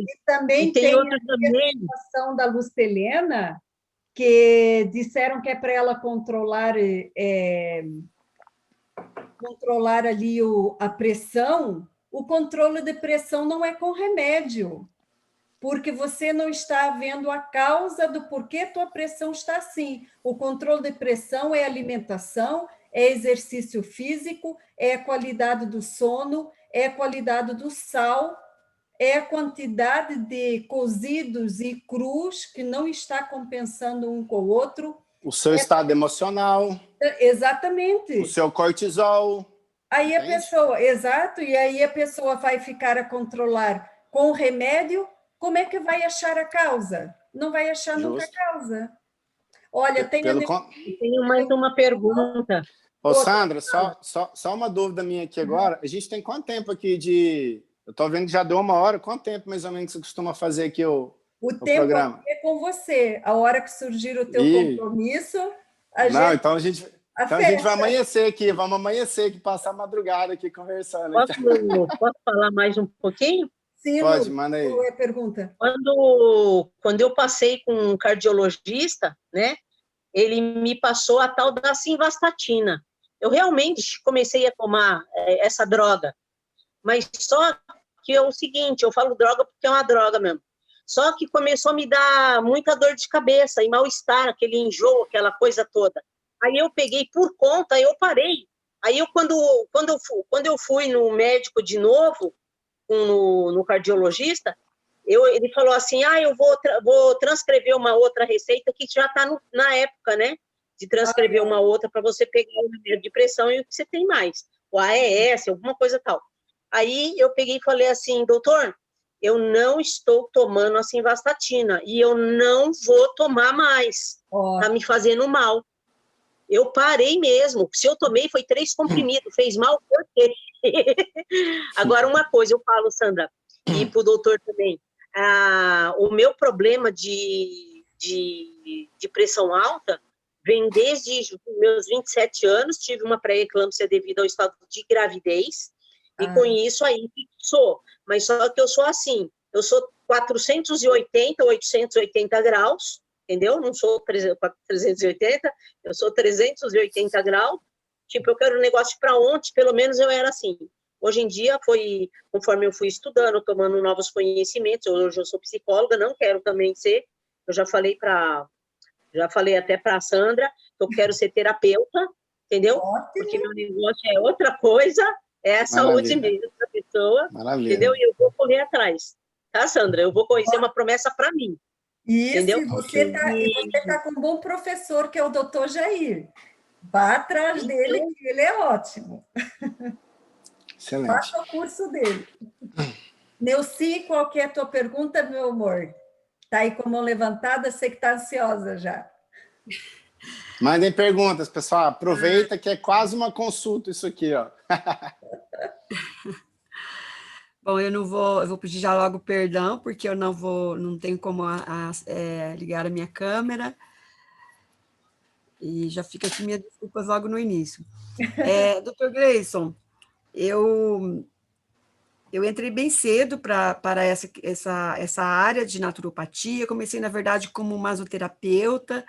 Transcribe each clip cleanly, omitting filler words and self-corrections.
E também tem tem outro a também. ação da Lucilena, que disseram que é para ela controlar ali a pressão. O controle de pressão não é com remédio, porque você não está vendo a causa do porquê tua pressão está assim. O controle de pressão é alimentação, é exercício físico, é a qualidade do sono, é a qualidade do sal, é a quantidade de cozidos e crus que não está compensando um com o outro. O seu estado emocional. Exatamente. O seu cortisol. Aí a pessoa, exato, e aí a pessoa vai ficar a controlar com o remédio, como é que vai achar a causa? Não vai achar nunca a causa. Olha, tenho mais uma pergunta. Ô, Sandra, só uma dúvida minha aqui agora. A gente tem quanto tempo aqui de... Eu estou vendo que já deu 1 hora. Quanto tempo, mais ou menos, você costuma fazer aqui o programa? É com você. A hora que surgir o teu compromisso, Não, então a gente vai amanhecer aqui. Vamos amanhecer aqui, passar a madrugada aqui conversando. Posso falar mais um pouquinho? Sim, pode, manda aí. Qual é a pergunta? Quando eu passei com um cardiologista, né, ele me passou a tal da simvastatina. Eu realmente comecei a tomar essa droga, mas só que é o seguinte, eu falo droga porque é uma droga mesmo, só que começou a me dar muita dor de cabeça e mal-estar, aquele enjoo, aquela coisa toda. Aí eu peguei por conta, eu parei. Aí quando eu fui no médico de novo, no cardiologista, ele falou assim, eu vou transcrever uma outra receita que já está na época, né? De transcrever uma outra para você pegar o remédio de pressão e o que você tem mais. O AES, alguma coisa tal. Aí eu peguei e falei assim, doutor, eu não estou tomando a simvastatina e eu não vou tomar mais. Está me fazendo mal. Eu parei mesmo. Se eu tomei, foi 3 comprimidos. Fez mal, por quê? Agora, uma coisa eu falo, Sandra, e para o doutor também. O meu problema de pressão alta vem desde meus 27 anos. Tive uma pré-eclâmpsia devido ao estado de gravidez. E com isso aí fixou. Mas só que eu sou assim. Eu sou 480, 880 graus. Entendeu? Não sou 380, eu sou 380 graus. Tipo, eu quero um negócio para ontem, pelo menos eu era assim. Hoje em dia, conforme eu fui estudando, tomando novos conhecimentos, hoje eu sou psicóloga, não quero também ser, eu já falei até para a Sandra, que eu quero ser terapeuta, entendeu? Ótimo. Porque meu negócio é outra coisa, é a saúde mesmo da pessoa, entendeu? E eu vou correr atrás, tá, Sandra? Eu vou correr, isso é uma promessa para mim. Isso, entendeu? E você está com um bom professor, que é o doutor Jair. Vá atrás dele, que ele é ótimo. Excelente. Faça o curso dele. Neuci, qual que é a tua pergunta, meu amor? Está aí com a mão levantada, sei que está ansiosa já. Mandem perguntas, pessoal. Aproveita que é quase uma consulta isso aqui, ó. Bom, eu vou pedir já logo perdão, porque eu não tenho como ligar a minha câmera. E já fica aqui minhas desculpas logo no início. Dr. Gleison, eu entrei bem cedo para essa área de naturopatia. Comecei, na verdade, como masoterapeuta,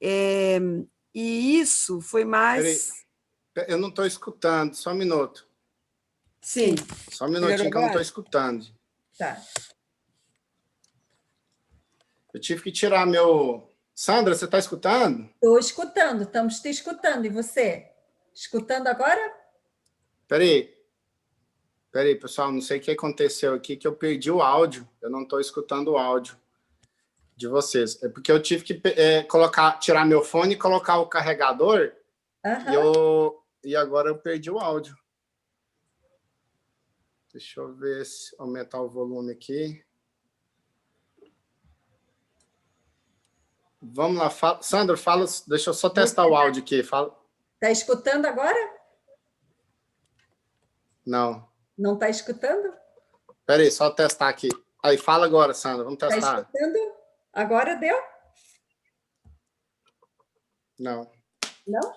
e isso foi mais... Peraí, eu não estou escutando, só um minuto. Sim. Só um minutinho que eu não estou escutando. Tá. Eu tive que tirar meu... Sandra, você está escutando? Estou escutando, estamos te escutando. E você? Escutando agora? Peraí, pessoal, não sei o que aconteceu aqui, que eu perdi o áudio. Eu não estou escutando o áudio de vocês. É porque eu tive que tirar meu fone e colocar o carregador, e agora eu perdi o áudio. Deixa eu ver se aumentar o volume aqui. Vamos lá, Sandra, fala, deixa eu só testar o áudio aqui. Está escutando agora? Não. Não está escutando? Espera aí, só testar aqui. Aí, fala agora, Sandra, vamos testar. Está escutando? Agora deu? Não. Não?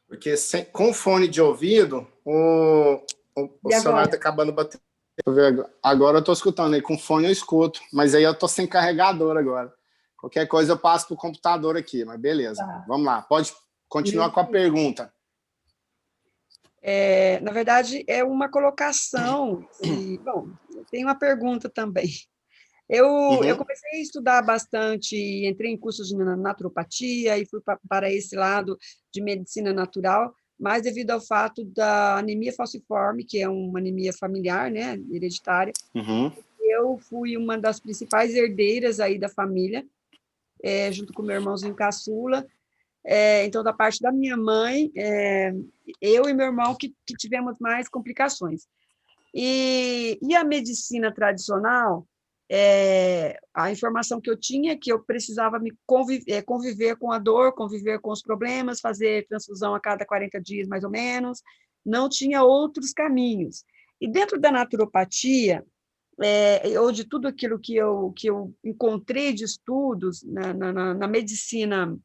Porque com fone de ouvido, o celular está acabando a Agora eu estou escutando aí, com fone eu escuto, mas aí eu estou sem carregador agora. Qualquer coisa eu passo para o computador aqui, mas beleza. Tá. Vamos lá, pode continuar com a pergunta. Na verdade, é uma colocação. Bom, eu tenho uma pergunta também. Eu comecei a estudar bastante, entrei em cursos de naturopatia e fui para esse lado de medicina natural, mas devido ao fato da anemia falciforme, que é uma anemia familiar, né, hereditária, eu fui uma das principais herdeiras aí da família, junto com meu irmãozinho caçula. Então, da parte da minha mãe, eu e meu irmão que tivemos mais complicações. E a medicina tradicional, a informação que eu tinha é que eu precisava conviver com a dor, conviver com os problemas, fazer transfusão a cada 40 dias, mais ou menos, não tinha outros caminhos. E dentro da naturopatia, ou de tudo aquilo que eu encontrei de estudos na medicina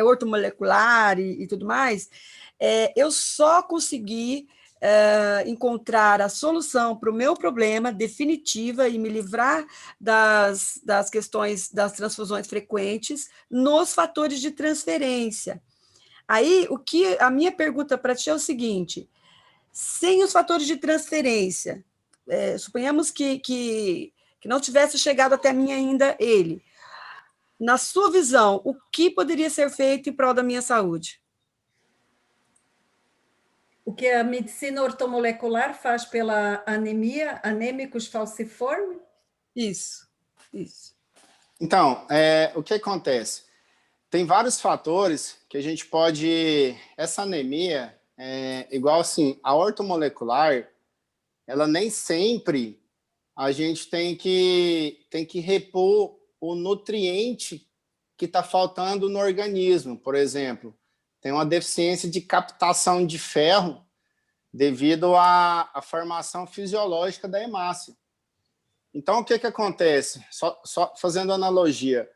ortomolecular e tudo mais, eu só consegui encontrar a solução para o meu problema definitiva e me livrar das questões das transfusões frequentes nos fatores de transferência. Aí, a minha pergunta para ti é o seguinte: sem os fatores de transferência, suponhamos que não tivesse chegado até mim ainda ele, na sua visão, o que poderia ser feito em prol da minha saúde? O que a medicina ortomolecular faz pela anemia, anêmicos falciforme? Isso. Então, o que acontece? Tem vários fatores que a gente pode... Essa anemia, igual assim, a ortomolecular, ela nem sempre a gente tem que repor o nutriente que está faltando no organismo. Por exemplo, tem uma deficiência de captação de ferro devido à formação fisiológica da hemácia. Então, o que acontece? Só fazendo analogia,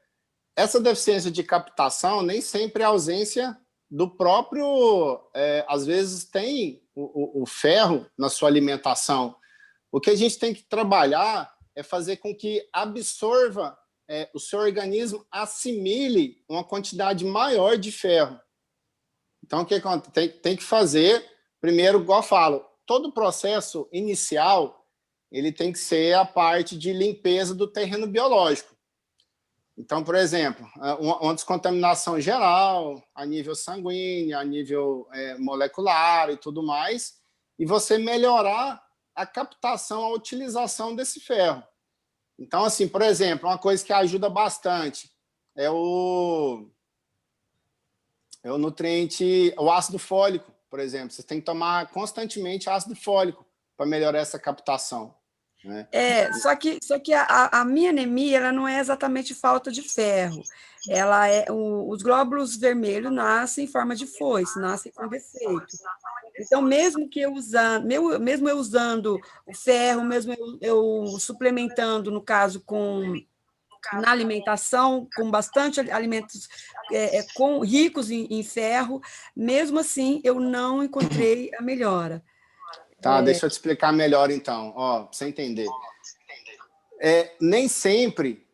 essa deficiência de captação nem sempre é ausência do próprio... às vezes tem o ferro na sua alimentação. O que a gente tem que trabalhar é fazer com que absorva, o seu organismo assimile uma quantidade maior de ferro. Então, o que tem que fazer, primeiro, igual eu falo, todo o processo inicial, ele tem que ser a parte de limpeza do terreno biológico. Então, por exemplo, uma descontaminação geral, a nível sanguíneo, a nível molecular e tudo mais, e você melhorar a captação, a utilização desse ferro. Então, assim, por exemplo, uma coisa que ajuda bastante é o nutriente, o ácido fólico, por exemplo. Você tem que tomar constantemente ácido fólico para melhorar essa captação. Né? Só que a minha anemia ela não é exatamente falta de ferro. Ela os glóbulos vermelhos nascem em forma de foice, nascem com defeito. Então, mesmo eu usando o ferro, mesmo eu suplementando, no caso, na alimentação, com bastante alimentos ricos em ferro, mesmo assim, eu não encontrei a melhora. Tá, deixa eu te explicar melhor, então, para você entender. Nem sempre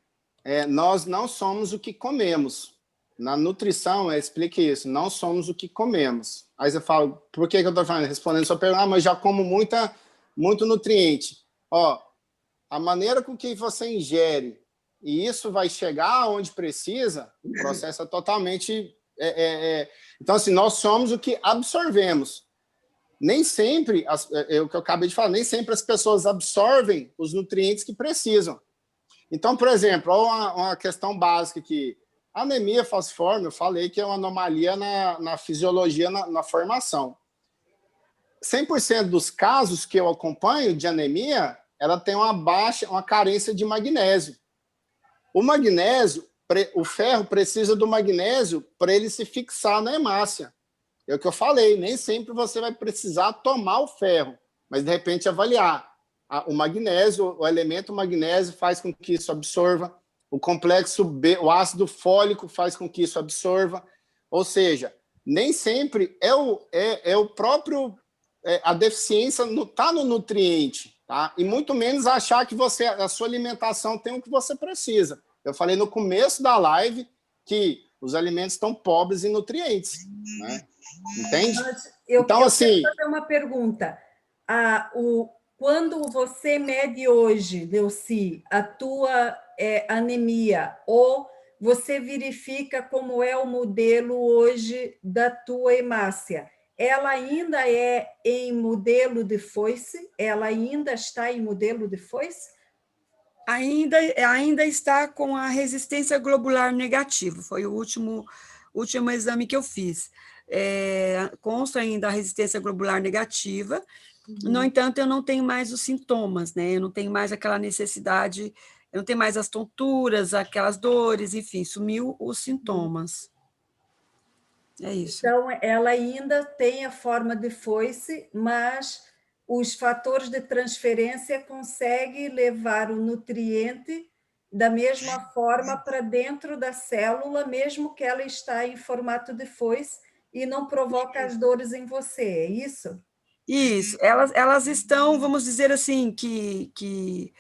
nós não somos o que comemos. Na nutrição, explique isso, não somos o que comemos. Aí você fala, por que eu estou respondendo a sua pergunta? Mas já como muito nutriente. A maneira com que você ingere, e isso vai chegar onde precisa, o processo é totalmente... Então, assim, nós somos o que absorvemos. Nem sempre, o que eu acabei de falar, nem sempre as pessoas absorvem os nutrientes que precisam. Então, por exemplo, uma questão básica aqui. A anemia falciforme, eu falei que é uma anomalia na fisiologia, na formação. 100% dos casos que eu acompanho de anemia, ela tem uma carência de magnésio. O magnésio, o ferro precisa do magnésio para ele se fixar na hemácia. É o que eu falei, nem sempre você vai precisar tomar o ferro, mas de repente avaliar. O magnésio, o elemento magnésio faz com que isso absorva, o complexo B, o ácido fólico faz com que isso absorva, ou seja, nem sempre é o próprio, a deficiência está no nutriente, tá? E muito menos achar que a sua alimentação tem o que você precisa. Eu falei no começo da live que os alimentos estão pobres em nutrientes, né? Entende? Então, assim... quero fazer uma pergunta. Quando você mede hoje, Delcy, a tua anemia, ou você verifica como é o modelo hoje da tua hemácia, ela ainda é em modelo de foice? Ela ainda está em modelo de foice? Ainda está com a resistência globular negativa, foi o último exame que eu fiz. Consta ainda a resistência globular negativa, no entanto, eu não tenho mais os sintomas, né? Eu não tenho mais aquela necessidade, eu não tenho mais as tonturas, aquelas dores, enfim, sumiu os sintomas. É isso. Então, ela ainda tem a forma de foice, mas os fatores de transferência conseguem levar o nutriente da mesma forma para dentro da célula, mesmo que ela está em formato de foice e não provoca as dores em você, é isso? Isso, elas estão, vamos dizer assim, que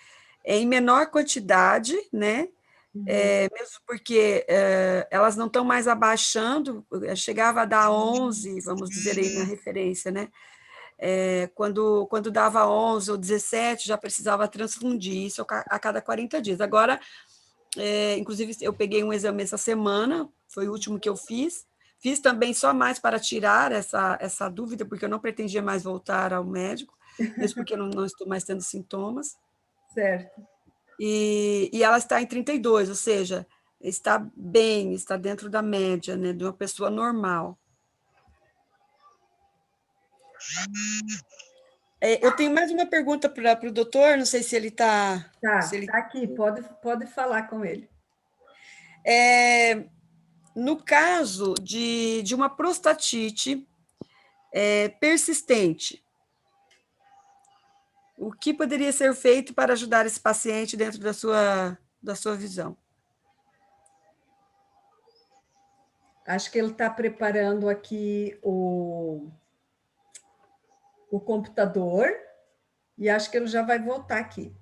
em menor quantidade, né? Mesmo porque elas não estão mais abaixando, chegava a dar 11, vamos dizer aí na referência, né? Quando dava 11 ou 17, já precisava transfundir isso a cada 40 dias. Agora, inclusive, eu peguei um exame essa semana, foi o último que eu fiz também só mais para tirar essa dúvida, porque eu não pretendia mais voltar ao médico, mesmo porque eu não estou mais tendo sintomas. Certo. E ela está em 32, ou seja, está bem, está dentro da média, né, de uma pessoa normal. Eu tenho mais uma pergunta para o doutor, não sei se ele está... Está aqui, pode falar com ele. No caso de uma prostatite persistente, o que poderia ser feito para ajudar esse paciente dentro da sua visão? Acho que ele está preparando aqui o computador e acho que ele já vai voltar aqui.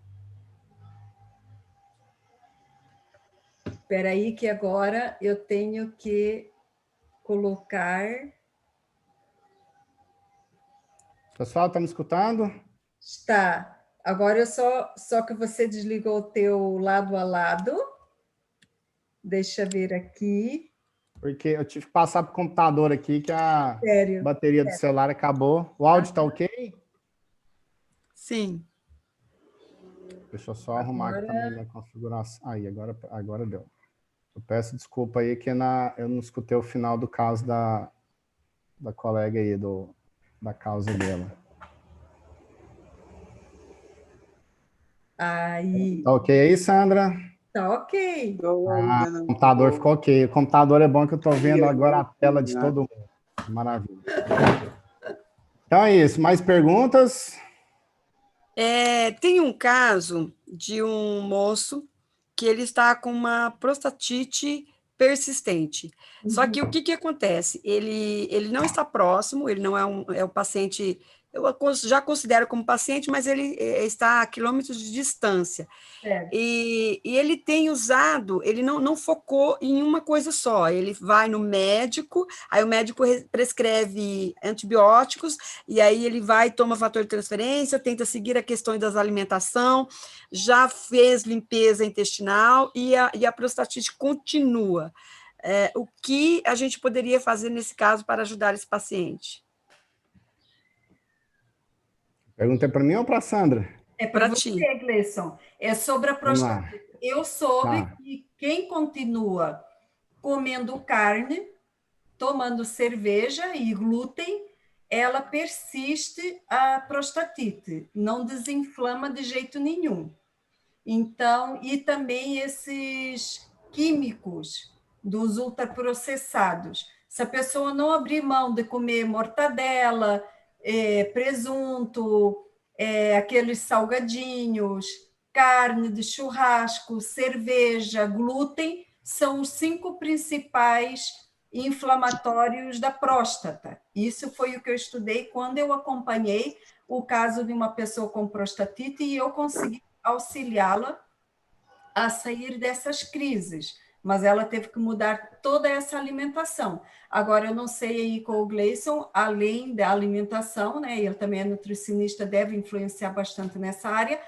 Espera aí que agora eu tenho que colocar... Pessoal, está me escutando? Está. Agora eu só que você desligou o teu lado a lado. Deixa eu ver aqui. Porque eu tive que passar para o computador aqui, que a bateria do celular acabou. O áudio está ok? Sim. Deixa eu só arrumar aqui também a configuração. Aí, agora deu. Eu peço desculpa aí que eu não escutei o final do caso da colega aí, da causa dela. Aí. Tá ok aí, Sandra? Tá ok. O computador ficou ok. O computador é bom que eu estou vendo agora a tela de todo mundo. Maravilha. Então é isso. Mais perguntas? Tem um caso de um moço que ele está com uma prostatite persistente. Só que o que acontece? Ele não está próximo, ele não é um paciente, eu já considero como paciente, mas ele está a quilômetros de distância. E ele tem usado, ele não focou em uma coisa só, ele vai no médico, aí o médico prescreve antibióticos, e aí ele vai, toma fator de transferência, tenta seguir a questão da alimentação, já fez limpeza intestinal e a prostatite continua. O que a gente poderia fazer nesse caso para ajudar esse paciente? Pergunta é para mim ou para a Sandra? É para você, Gleison. É sobre a prostatite. Eu soube que quem continua comendo carne, tomando cerveja e glúten, ela persiste a prostatite, não desinflama de jeito nenhum. Então, e também esses químicos dos ultraprocessados. Se a pessoa não abrir mão de comer mortadela, presunto, aqueles salgadinhos, carne de churrasco, cerveja, glúten, são os 5 principais inflamatórios da próstata. Isso foi o que eu estudei quando eu acompanhei o caso de uma pessoa com prostatite e eu consegui auxiliá-la a sair dessas crises, mas ela teve que mudar toda essa alimentação. Agora, eu não sei aí com o Gleison, além da alimentação, né, ele também é nutricionista, deve influenciar bastante nessa área,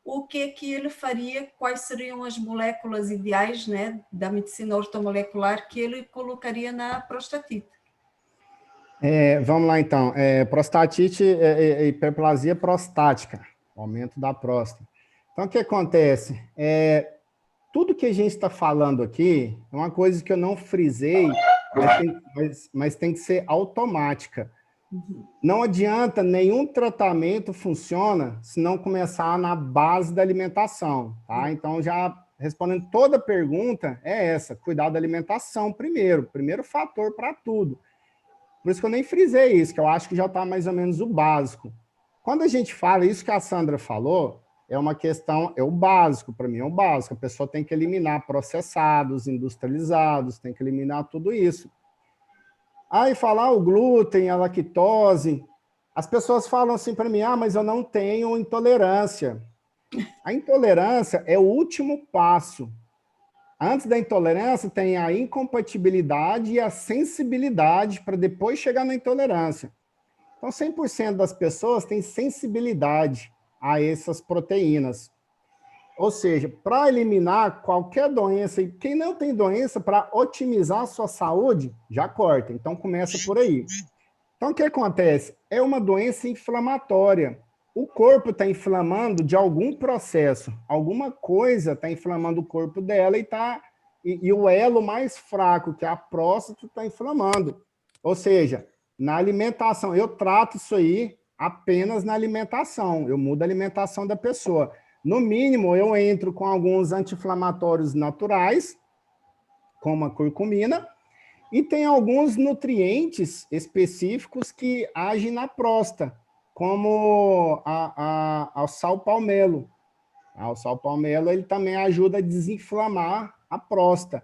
o que ele faria, quais seriam as moléculas ideais, né, da medicina ortomolecular que ele colocaria na prostatite. Vamos lá, então. Prostatite é hiperplasia prostática, aumento da próstata. Então, o que acontece? Tudo que a gente está falando aqui é uma coisa que eu não frisei, mas tem que ser automática. Não adianta, nenhum tratamento funciona se não começar na base da alimentação, tá? Então, já respondendo toda a pergunta, é essa, cuidar da alimentação primeiro fator para tudo. Por isso que eu nem frisei isso, que eu acho que já está mais ou menos o básico. Quando a gente fala isso que a Sandra falou, é uma questão, é o básico, para mim é o básico. A pessoa tem que eliminar processados, industrializados, tem que eliminar tudo isso. Aí falar o glúten, a lactose, as pessoas falam assim para mim, mas eu não tenho intolerância. A intolerância é o último passo. Antes da intolerância, tem a incompatibilidade e a sensibilidade para depois chegar na intolerância. Então, 100% das pessoas têm sensibilidade a essas proteínas. Ou seja, para eliminar qualquer doença, e quem não tem doença, para otimizar a sua saúde, já corta. Então, começa por aí. Então, o que acontece? É uma doença inflamatória. O corpo está inflamando de algum processo, alguma coisa está inflamando o corpo dela e o elo mais fraco, que é a próstata, está inflamando. Ou seja, na alimentação, eu trato isso aí apenas na alimentação, eu mudo a alimentação da pessoa. No mínimo, eu entro com alguns anti-inflamatórios naturais, como a curcumina, e tem alguns nutrientes específicos que agem na próstata, como o sal palmelo. O sal palmelo ele também ajuda a desinflamar a próstata.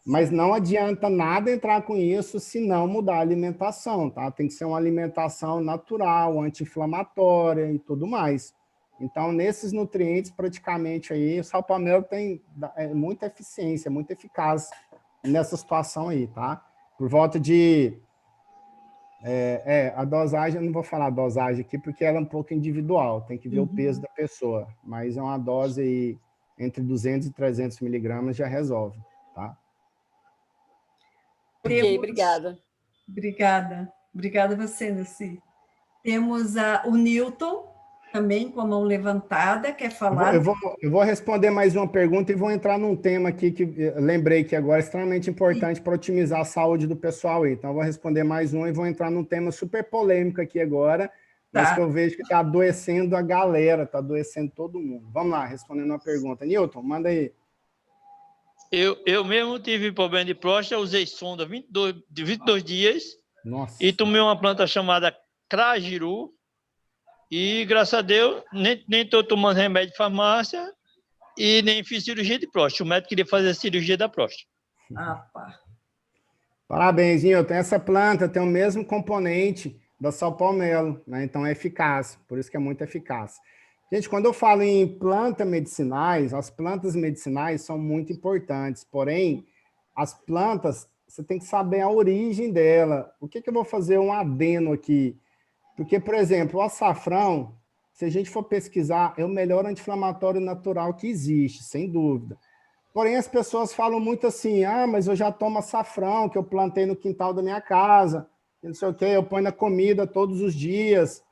Mas não adianta nada entrar com isso se não mudar a alimentação, tá? Tem que ser uma alimentação natural, anti-inflamatória e tudo mais. Então, nesses nutrientes, praticamente aí, o sal palmelo tem muita eficiência, muito eficaz nessa situação aí, tá? Por volta de... a dosagem, eu não vou falar a dosagem aqui, porque ela é um pouco individual, tem que ver o peso da pessoa, mas é uma dose aí, entre 200 e 300 miligramas já resolve, tá? Ok, obrigada. Obrigada a você, Lucy. Temos o Newton, também com a mão levantada, quer falar? Eu vou responder mais uma pergunta e vou entrar num tema aqui que lembrei que agora é extremamente importante para otimizar a saúde do pessoal aí. Então, eu vou responder mais um e vou entrar num tema super polêmico aqui agora, mas que eu vejo que está adoecendo a galera, está adoecendo todo mundo. Vamos lá, respondendo uma pergunta. Newton, manda aí. Eu mesmo tive problema de próstata, usei sonda 22 dias. Nossa. E tomei uma planta chamada Cragiru. E, graças a Deus, nem estou tomando remédio de farmácia e nem fiz cirurgia de próstata. O médico queria fazer a cirurgia da próstata. Parabéns, Nilton. Essa planta tem o mesmo componente da sal palmelo, né? Então é eficaz, por isso que é muito eficaz. Gente, quando eu falo em plantas medicinais, as plantas medicinais são muito importantes, porém, as plantas, você tem que saber a origem dela. O que eu vou fazer um adeno aqui? Porque, por exemplo, o açafrão, se a gente for pesquisar, é o melhor anti-inflamatório natural que existe, sem dúvida. Porém, as pessoas falam muito assim, mas eu já tomo açafrão, que eu plantei no quintal da minha casa, não sei o quê, eu ponho na comida todos os dias.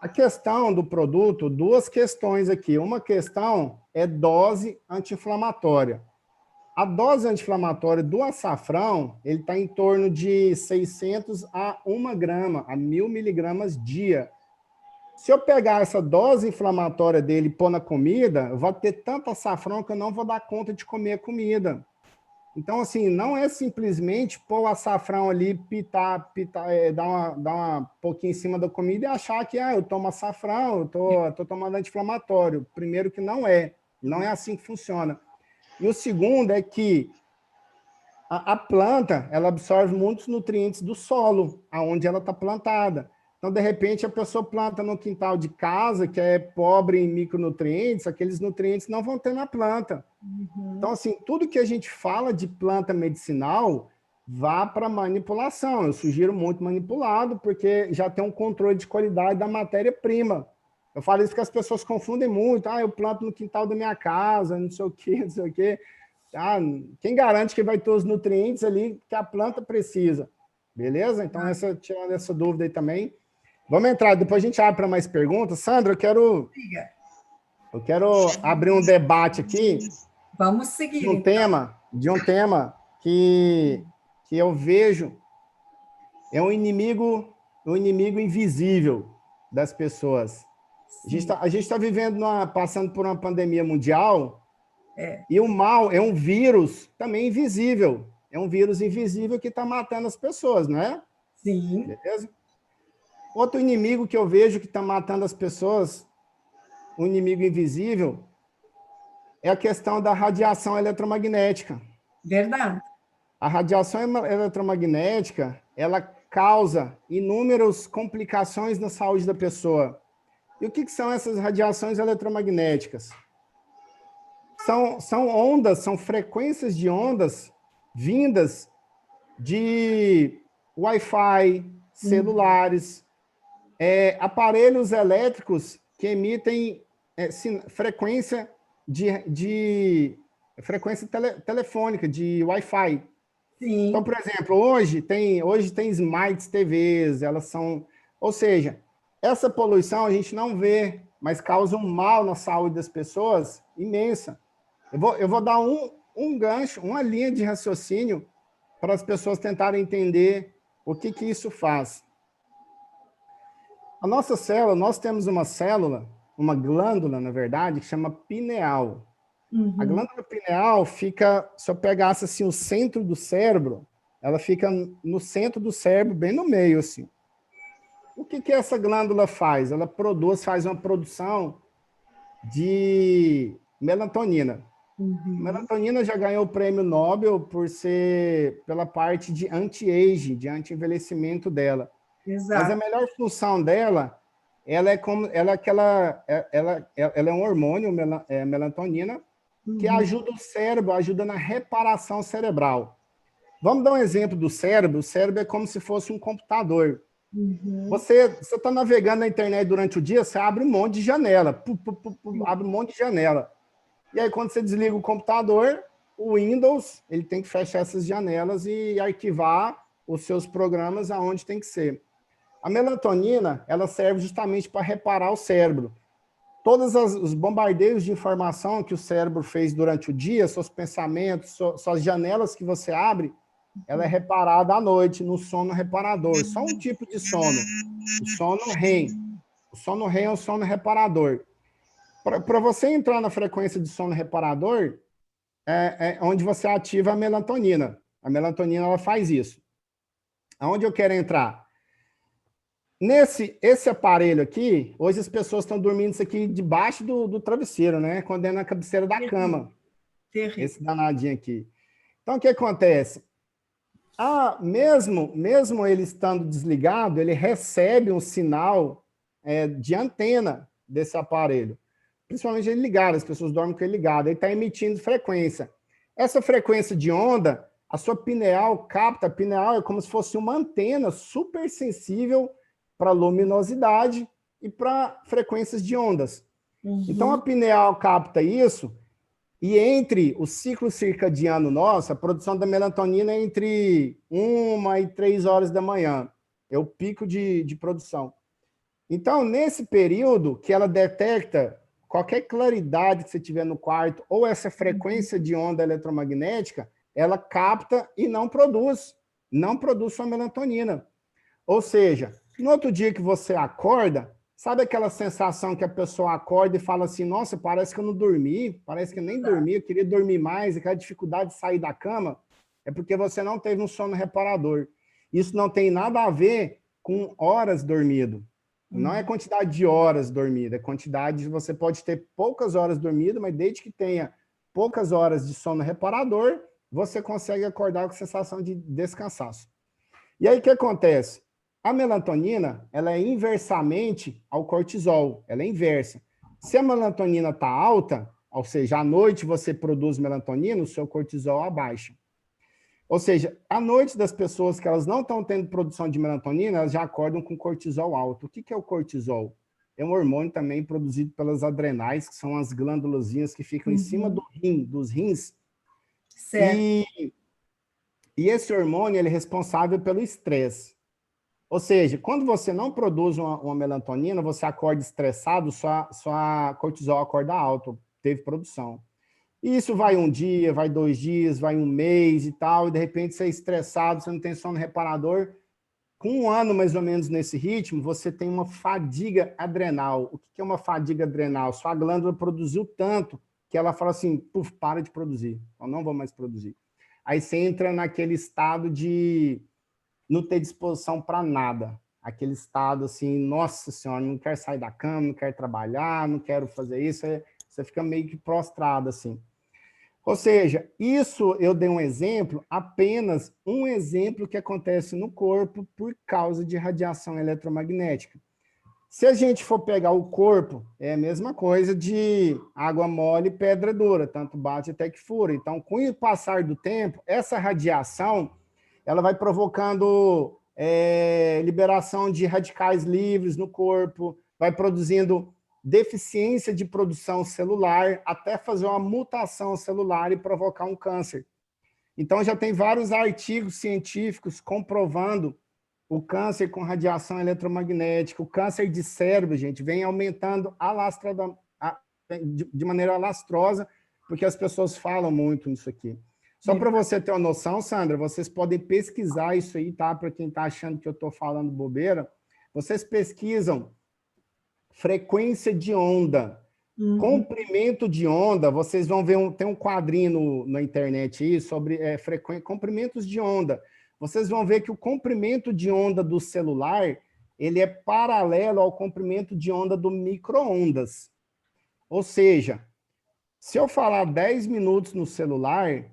A questão do produto, duas questões aqui. Uma questão é dose anti-inflamatória. A dose anti-inflamatória do açafrão, ele está em torno de 600 a 1 grama, a 1.000 miligramas dia. Se eu pegar essa dose inflamatória dele e pôr na comida, eu vou ter tanto açafrão que eu não vou dar conta de comer a comida. Então, assim, não é simplesmente pôr o açafrão ali, dar uma pouquinho em cima da comida e achar que eu tomo açafrão, eu tô tomando anti-inflamatório. Primeiro que não é assim que funciona. E o segundo é que a planta, ela absorve muitos nutrientes do solo, aonde ela está plantada. Então, de repente, a pessoa planta no quintal de casa, que é pobre em micronutrientes, aqueles nutrientes não vão ter na planta. Então, assim, tudo que a gente fala de planta medicinal vá para manipulação. Eu sugiro muito manipulado, porque já tem um controle de qualidade da matéria-prima. Eu falo isso porque as pessoas confundem muito. Eu planto no quintal da minha casa, não sei o quê, não sei o quê. Quem garante que vai ter os nutrientes ali que a planta precisa? Beleza? Então, tirando essa dúvida aí também. Vamos entrar, depois a gente abre para mais perguntas. Sandra, eu quero abrir um debate aqui. Vamos seguir. De um tema que eu vejo é um inimigo invisível das pessoas. A gente está vivendo, passando por uma pandemia mundial, e o mal é um vírus também invisível. É um vírus invisível que está matando as pessoas, não é? Sim. Beleza? Outro inimigo que eu vejo que está matando as pessoas, um inimigo invisível, é a questão da radiação eletromagnética. Verdade. A radiação eletromagnética, ela causa inúmeras complicações na saúde da pessoa. E o que são essas radiações eletromagnéticas? São ondas, são frequências de ondas vindas de Wi-Fi, celulares, aparelhos elétricos que emitem frequência frequência telefônica, de Wi-Fi. Sim. Então, por exemplo, hoje tem Smart TVs, elas são... Ou seja, essa poluição a gente não vê, mas causa um mal na saúde das pessoas imensa. Eu vou dar um gancho, uma linha de raciocínio para as pessoas tentarem entender o que isso faz. A nossa célula, nós temos uma célula, uma glândula, na verdade, que chama pineal. A glândula pineal fica, se eu pegasse assim, o centro do cérebro, ela fica no centro do cérebro, bem no meio, assim. O que essa glândula faz? Ela faz uma produção de melatonina. Melatonina já ganhou o prêmio Nobel pela parte de anti-age, de anti-envelhecimento dela. Exato. Mas a melhor função dela, ela é um hormônio, melatonina, que ajuda o cérebro, ajuda na reparação cerebral. Vamos dar um exemplo do cérebro. O cérebro é como se fosse um computador. Você está navegando na internet durante o dia, você abre um monte de janela. Abre um monte de janela. E aí, quando você desliga o computador, o Windows ele tem que fechar essas janelas e arquivar os seus programas aonde tem que ser. A melatonina, ela serve justamente para reparar o cérebro. Todos os bombardeios de informação que o cérebro fez durante o dia, seus pensamentos, suas janelas que você abre, ela é reparada à noite, no sono reparador. Só um tipo de sono, o sono REM. O sono REM é o sono reparador. Para você entrar na frequência de sono reparador, é onde você ativa a melatonina. A melatonina ela faz isso. Aonde eu quero entrar? Esse aparelho aqui, hoje as pessoas estão dormindo isso aqui debaixo do travesseiro, né? Quando é na cabeceira da cama. Terrível. Esse danadinho aqui. Então, o que acontece? Mesmo ele estando desligado, ele recebe um sinal de antena desse aparelho. Principalmente ele ligado, as pessoas dormem com ele ligado. Ele está emitindo frequência. Essa frequência de onda, a sua pineal capta. A pineal é como se fosse uma antena super sensível para luminosidade e para frequências de ondas. Então, a pineal capta isso, e entre o ciclo circadiano nosso, a produção da melatonina é entre 1 e 3 horas da manhã. É o pico de produção. Então, nesse período que ela detecta qualquer claridade que você tiver no quarto, ou essa frequência de onda eletromagnética, ela capta e não produz sua melatonina. Ou seja, no outro dia que você acorda, sabe aquela sensação que a pessoa acorda e fala assim, nossa, parece que eu não dormi, parece que eu nem dormi, eu queria dormir mais, aquela dificuldade de sair da cama, é porque você não teve um sono reparador. Isso não tem nada a ver com horas dormido. Não é quantidade de horas dormida, é quantidade, você pode ter poucas horas dormido, mas desde que tenha poucas horas de sono reparador, você consegue acordar com sensação de descansaço. E aí, o que acontece? A melatonina, ela é inversamente ao cortisol, ela é inversa. Se a melatonina está alta, ou seja, à noite você produz melatonina, o seu cortisol abaixa. Ou seja, à noite das pessoas que elas não estão tendo produção de melatonina, elas já acordam com cortisol alto. O que é o cortisol? É um hormônio também produzido pelas adrenais, que são as glândulazinhas que ficam em cima dos rins. Certo. E esse hormônio ele é responsável pelo estresse. Ou seja, quando você não produz uma melatonina, você acorda estressado, sua cortisol acorda alto, teve produção. E isso vai um dia, vai 2 dias, vai um mês e tal, e de repente você é estressado, você não tem sono reparador. Com 1 ano, mais ou menos, nesse ritmo, você tem uma fadiga adrenal. O que é uma fadiga adrenal? Sua glândula produziu tanto que ela fala assim, puf, para de produzir, eu não vou mais produzir. Aí você entra naquele estado de não ter disposição para nada. Aquele estado assim, nossa senhora, não quero sair da cama, não quero trabalhar, não quero fazer isso. Você fica meio que prostrado assim. Ou seja, isso eu dei um exemplo, apenas um exemplo que acontece no corpo por causa de radiação eletromagnética. Se a gente for pegar o corpo, é a mesma coisa de água mole e pedra dura, tanto bate até que fura. Então, com o passar do tempo, essa radiação ela vai provocando liberação de radicais livres no corpo, vai produzindo deficiência de produção celular, até fazer uma mutação celular e provocar um câncer. Então, já tem vários artigos científicos comprovando o câncer com radiação eletromagnética, o câncer de cérebro, gente, vem aumentando de maneira alastrosa, porque as pessoas falam muito nisso aqui. Só para você ter uma noção, Sandra, vocês podem pesquisar isso aí, tá? Para quem está achando que eu estou falando bobeira, vocês pesquisam frequência de onda, comprimento de onda, vocês vão ver, tem um quadrinho na internet aí sobre comprimentos de onda. Vocês vão ver que o comprimento de onda do celular, ele é paralelo ao comprimento de onda do micro-ondas. Ou seja, se eu falar 10 minutos no celular,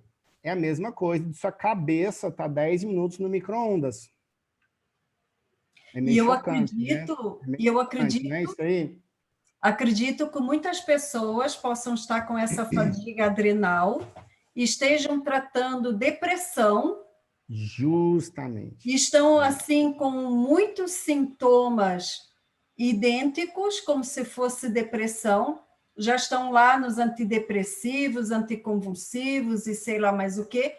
é a mesma coisa de sua cabeça estar 10 minutos no micro-ondas. É meio chocante, né? Isso aí. Acredito que muitas pessoas possam estar com essa fadiga adrenal e estejam tratando depressão. Justamente. E estão, assim, com muitos sintomas idênticos, como se fosse depressão, já estão lá nos antidepressivos, anticonvulsivos e sei lá mais o quê,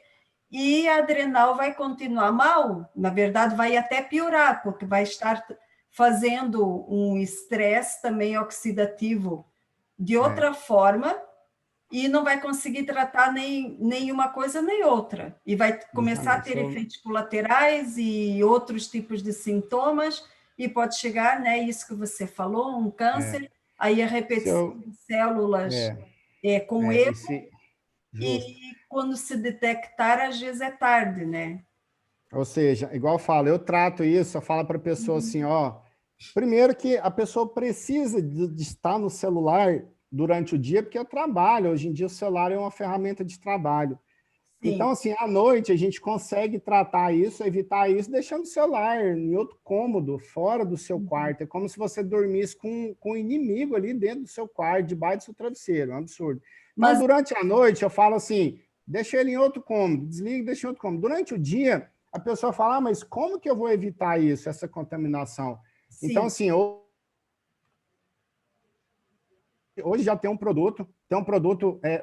e a adrenal vai continuar mal, na verdade vai até piorar, porque vai estar fazendo um estresse também oxidativo de outra forma, e não vai conseguir tratar nenhuma coisa nem outra, e vai começar a ter efeitos colaterais e outros tipos de sintomas, e pode chegar, né, isso que você falou, um câncer, aí a repetição de células com erro, e quando se detectar, às vezes é tarde, né? Ou seja, igual eu falo, eu trato isso, eu falo para a pessoa assim, ó, primeiro que a pessoa precisa de estar no celular durante o dia, porque é trabalho, hoje em dia o celular é uma ferramenta de trabalho. Sim. Então, assim, à noite a gente consegue tratar isso, evitar isso, deixando o celular em outro cômodo, fora do seu quarto. É como se você dormisse com um inimigo ali dentro do seu quarto, debaixo do seu travesseiro, é um absurdo. Mas durante a noite eu falo assim, deixa ele em outro cômodo, desliga e deixa em outro cômodo. Durante o dia, a pessoa fala, mas como que eu vou evitar isso, essa contaminação? Sim. Então, assim, hoje já tem um produto,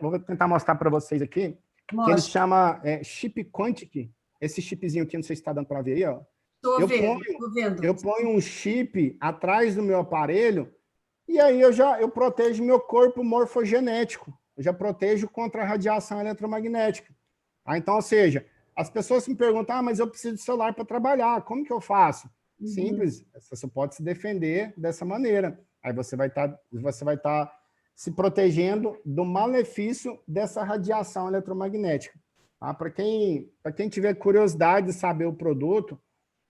vou tentar mostrar para vocês aqui, que ele chama Chip Quantic, esse chipzinho aqui, não sei se está dando para ver aí, ó. Tô vendo. Eu ponho um chip atrás do meu aparelho e aí eu protejo meu corpo morfogenético, eu já protejo contra a radiação eletromagnética. Então, ou seja, as pessoas me perguntam, mas eu preciso de celular para trabalhar, como que eu faço? Simples, você pode se defender dessa maneira. Aí você vai estar se protegendo do malefício dessa radiação eletromagnética. Tá? Para quem tiver curiosidade de saber o produto,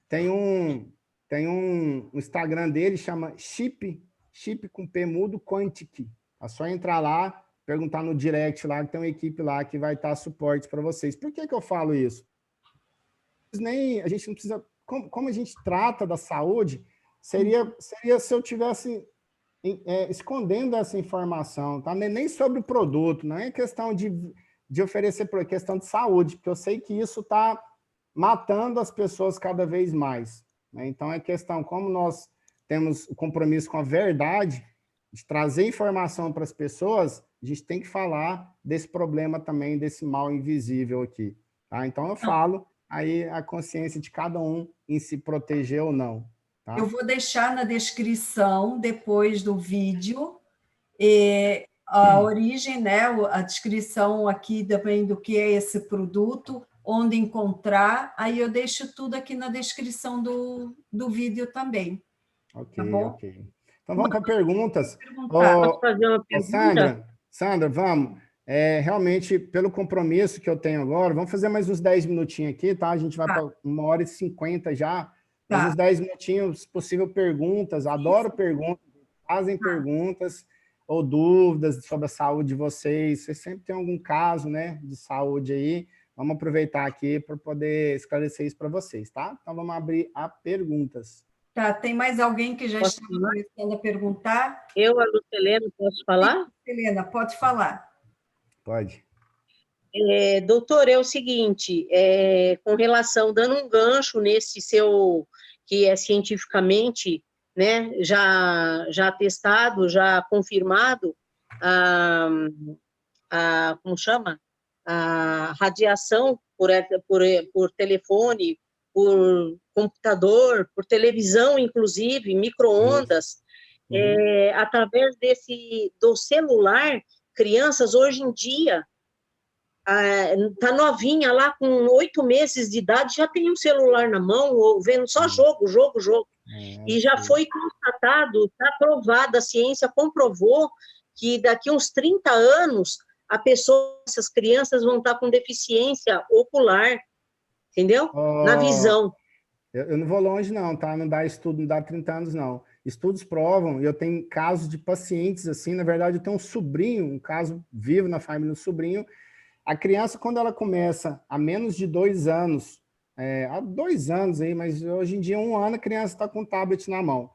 tem um Instagram dele, chama Chip com P mudo, Quantic. É só entrar lá, perguntar no direct lá, que tem uma equipe lá que vai estar suporte para vocês. Por que eu falo isso? A gente não precisa como a gente trata da saúde, seria se eu tivesse escondendo essa informação, tá? Nem sobre o produto, não é questão de oferecer questão de saúde, porque eu sei que isso está matando as pessoas cada vez mais, né? Então, é questão, como nós temos o compromisso com a verdade, de trazer informação para as pessoas, a gente tem que falar desse problema também, desse mal invisível aqui, tá? Então, eu falo aí a consciência de cada um em se proteger ou não. Tá? Eu vou deixar na descrição, depois do vídeo, a origem, né, a descrição aqui também do que é esse produto, onde encontrar, aí eu deixo tudo aqui na descrição do vídeo também. Ok, tá bom? ok. Então vamos para perguntas. Posso fazer uma pergunta? Sandra, vamos. Realmente, pelo compromisso que eu tenho agora, vamos fazer mais uns 10 minutinhos aqui, tá? A gente vai para 1h50 já. Mais uns 10 minutinhos, se possível, perguntas. Adoro perguntas. Fazem perguntas ou dúvidas sobre a saúde de vocês. Vocês sempre tem algum caso, né, de saúde aí. Vamos aproveitar aqui para poder esclarecer isso para vocês, tá? Então, vamos abrir a perguntas. Tá, tem mais alguém que já está começando a perguntar? Eu, a Lucelena, posso falar? Helena, pode falar. Pode. Doutor, é o seguinte, com relação, dando um gancho nesse seu, que é cientificamente, né, já testado, já confirmado, como chama? A radiação por telefone, por computador, por televisão, inclusive, micro-ondas, através do celular, crianças hoje em dia, tá novinha lá com 8 meses de idade, já tem um celular na mão, ou vendo só jogo. E já foi constatado, está provado, a ciência comprovou que daqui uns 30 anos, essas crianças vão estar com deficiência ocular, entendeu? Na visão. Eu não vou longe não, tá? Não dá estudo, não dá 30 anos não. Estudos provam, e eu tenho casos de pacientes assim, na verdade eu tenho um sobrinho, um caso vivo na família, um sobrinho. A criança, quando ela começa a menos de 2 anos, há 2 anos aí, mas hoje em dia, 1 ano, a criança está com o tablet na mão.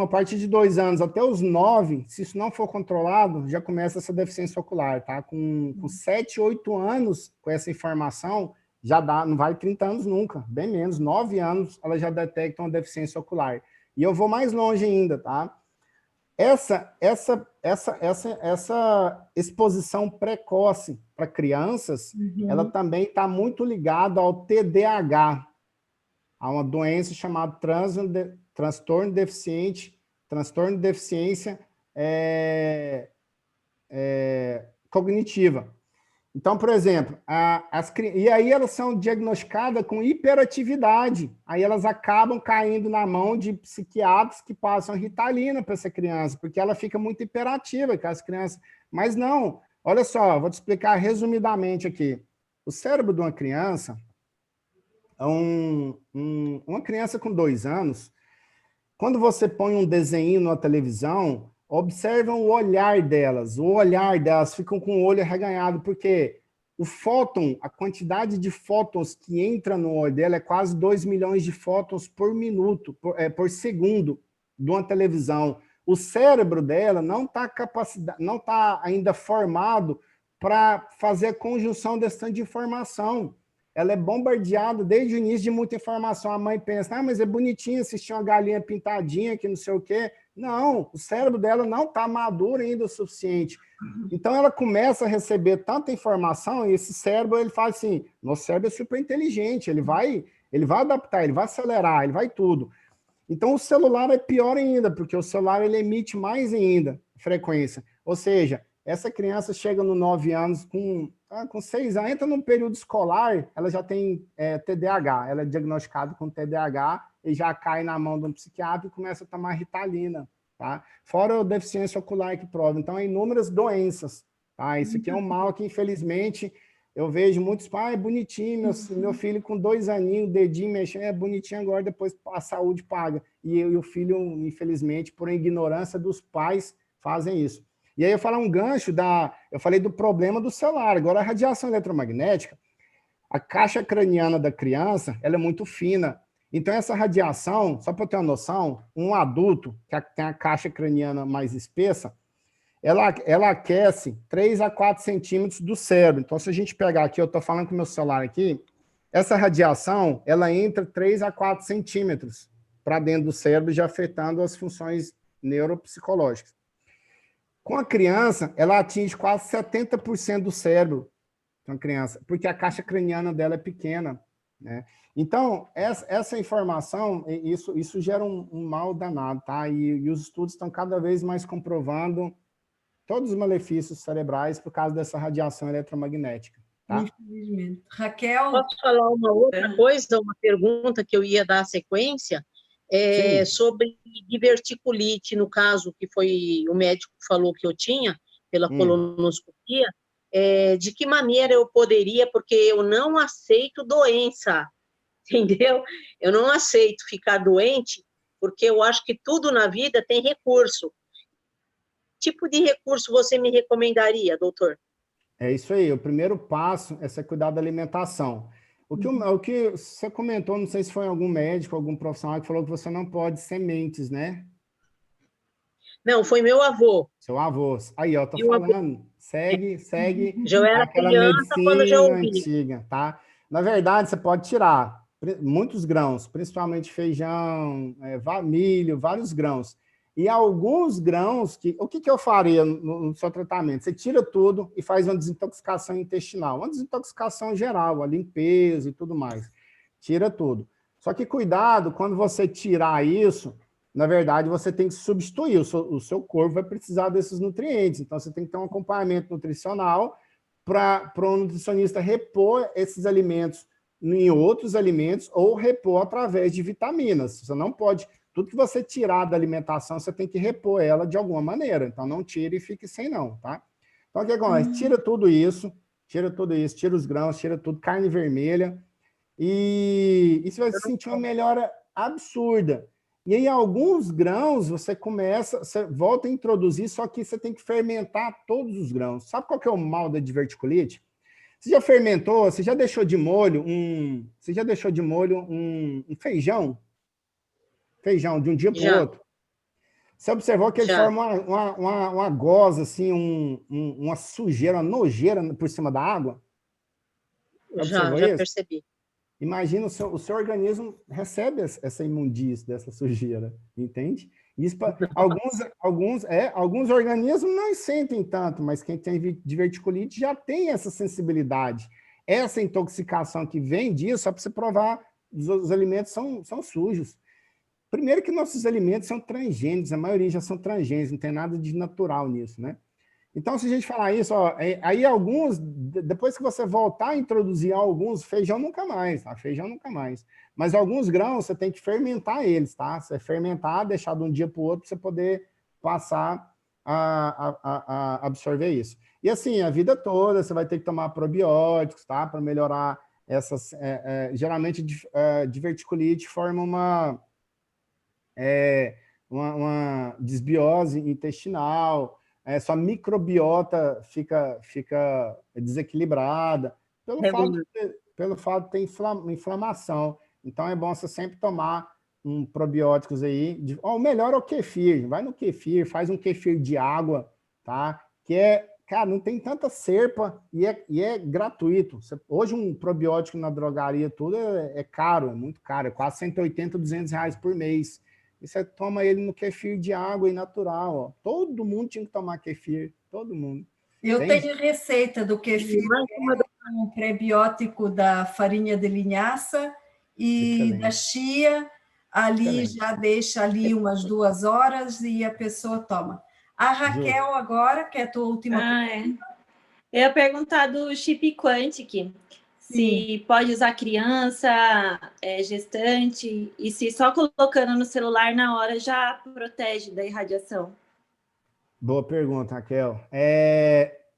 A partir de 2 anos até os 9, se isso não for controlado, já começa essa deficiência ocular, tá? Com 7, 8 anos, com essa informação, já dá, não vai 30 anos nunca, bem menos, 9 anos, ela já detecta uma deficiência ocular. E eu vou mais longe ainda, tá? Essa exposição precoce para crianças, ela também está muito ligada ao TDAH, a uma doença chamada transtorno de deficiência cognitiva. Então, por exemplo, e aí elas são diagnosticadas com hiperatividade. Aí elas acabam caindo na mão de psiquiatras que passam Ritalina para essa criança, porque ela fica muito hiperativa, com as crianças. Mas não, olha só, vou te explicar resumidamente aqui. O cérebro de uma criança, uma criança com 2 anos, quando você põe um desenho na televisão, observam o olhar delas. O olhar delas ficam com o olho arreganhado, porque o fóton, a quantidade de fótons que entra no olho dela é quase 2 milhões de fótons por minuto, por segundo, de uma televisão. O cérebro dela não está ainda formado para fazer a conjunção desse tanto de informação. Ela é bombardeada desde o início de muita informação. A mãe pensa, mas é bonitinho assistir uma galinha pintadinha, que não sei o quê. Não, o cérebro dela não está maduro ainda o suficiente. Então, ela começa a receber tanta informação e esse cérebro, ele fala assim, nosso cérebro é super inteligente, ele vai adaptar, ele vai acelerar, ele vai tudo. Então, o celular é pior ainda, porque o celular ele emite mais ainda frequência. Ou seja, essa criança chega nos 9 anos com 6 anos, entra no período escolar, ela já tem TDAH, ela é diagnosticada com TDAH e já cai na mão de um psiquiatra e começa a tomar Ritalina, tá? Fora a deficiência ocular que prova. Então, há inúmeras doenças, tá? Isso aqui é um mal que, infelizmente, eu vejo muitos pais, bonitinho, meu filho com 2 aninhos, o dedinho mexendo, é bonitinho agora, depois a saúde paga. E o filho, infelizmente, por ignorância dos pais, fazem isso. E aí eu falei um gancho eu falei do problema do celular. Agora, a radiação eletromagnética, A caixa craniana da criança, ela é muito fina. Então, essa radiação, só para ter uma noção, um adulto que tem a caixa craniana mais espessa, ela aquece 3 a 4 centímetros do cérebro. Então, se a gente pegar aqui, eu estou falando com o meu celular aqui, essa radiação, ela entra 3 a 4 centímetros para dentro do cérebro, já afetando as funções neuropsicológicas. Com a criança, ela atinge quase 70% do cérebro, uma criança, porque a caixa craniana dela é pequena, né? Então, essa informação, isso gera um mal danado, tá? E os estudos estão cada vez mais comprovando todos os malefícios cerebrais por causa dessa radiação eletromagnética, tá? Infelizmente. Raquel? Posso falar uma outra coisa, uma pergunta que eu ia dar sequência? Sobre diverticulite, no caso, que foi o médico falou que eu tinha, pela colonoscopia, de que maneira eu poderia, porque eu não aceito doença, entendeu? Eu não aceito ficar doente, porque eu acho que tudo na vida tem recurso. Que tipo de recurso você me recomendaria, doutor? É isso aí, o primeiro passo é você cuidar da alimentação. O que você comentou, não sei se foi algum médico, algum profissional que falou que você não pode sementes, né? Não, foi meu avô. Seu avô. Aí, ó, tô falando, segue já era aquela criança quando já medicina ouvi. antiga, tá? Na verdade, você pode tirar muitos grãos, principalmente feijão, milho, vários grãos. E alguns grãos, o que eu faria no seu tratamento? Você tira tudo e faz uma desintoxicação intestinal, uma desintoxicação geral, a limpeza e tudo mais. Tira tudo. Só que cuidado, quando você tirar isso, na verdade, você tem que substituir, o seu corpo vai precisar desses nutrientes. Então, você tem que ter um acompanhamento nutricional para o nutricionista repor esses alimentos em outros alimentos ou repor através de vitaminas. Você não pode... Tudo que você tirar da alimentação, você tem que repor ela de alguma maneira. Então, não tire e fique sem não, tá? Então, o que acontece? Tira tudo isso, tira os grãos, tira tudo, carne vermelha, e você vai sentir uma melhora absurda. E aí, alguns grãos, você volta a introduzir, só que você tem que fermentar todos os grãos. Sabe qual que é o mal da diverticulite? Você já fermentou, você já deixou de molho um feijão? Feijão, de um dia para o outro. Você observou que ele forma uma goza, assim, uma sujeira, uma nojeira por cima da água? Já percebi. Imagina, o seu organismo recebe essa imundície, dessa sujeira, entende? Isso alguns organismos não sentem tanto, mas quem tem diverticulite já tem essa sensibilidade. Essa intoxicação que vem disso, só para você provar, os alimentos são sujos. Primeiro que nossos alimentos são transgênicos, a maioria já são transgênicos, não tem nada de natural nisso, né? Então, se a gente falar isso, aí alguns, depois que você voltar a introduzir alguns, feijão nunca mais, tá? Feijão nunca mais. Mas alguns grãos, você tem que fermentar eles, tá? Você fermentar, deixar de um dia para o outro, para você poder passar a absorver isso. E assim, a vida toda, você vai ter que tomar probióticos, tá? Para melhorar essas... geralmente, diverticulite forma uma desbiose intestinal, sua microbiota fica desequilibrada, pelo fato de ter inflamação. Então, é bom você sempre tomar probióticos aí. O melhor é o kefir. Vai no kefir, faz um kefir de água, tá? Cara, não tem tanta serpa e é gratuito. Hoje, um probiótico na drogaria, tudo é caro, é muito caro. É quase 180, 200 reais por mês. E você toma ele no kefir de água e natural, ó. Todo mundo tinha que tomar kefir, todo mundo. Eu tenho receita do kefir, um prebiótico da farinha de linhaça e da chia, ali já deixa ali umas 2 horas e a pessoa toma. A Raquel agora, que é a tua última pergunta. Eu ia perguntar do chip Quantic, se pode usar criança, gestante, e se só colocando no celular na hora já protege da irradiação. Boa pergunta, Raquel.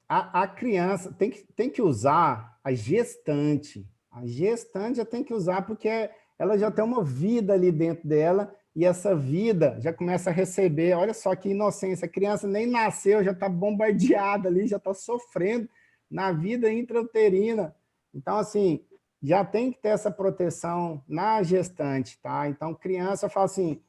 A criança tem que usar a gestante. A gestante já tem que usar porque ela já tem uma vida ali dentro dela e essa vida já começa a receber, olha só que inocência, a criança nem nasceu, já está bombardeada ali, já está sofrendo na vida intrauterina. Então, assim, já tem que ter essa proteção na gestante, tá? Então, criança fala assim,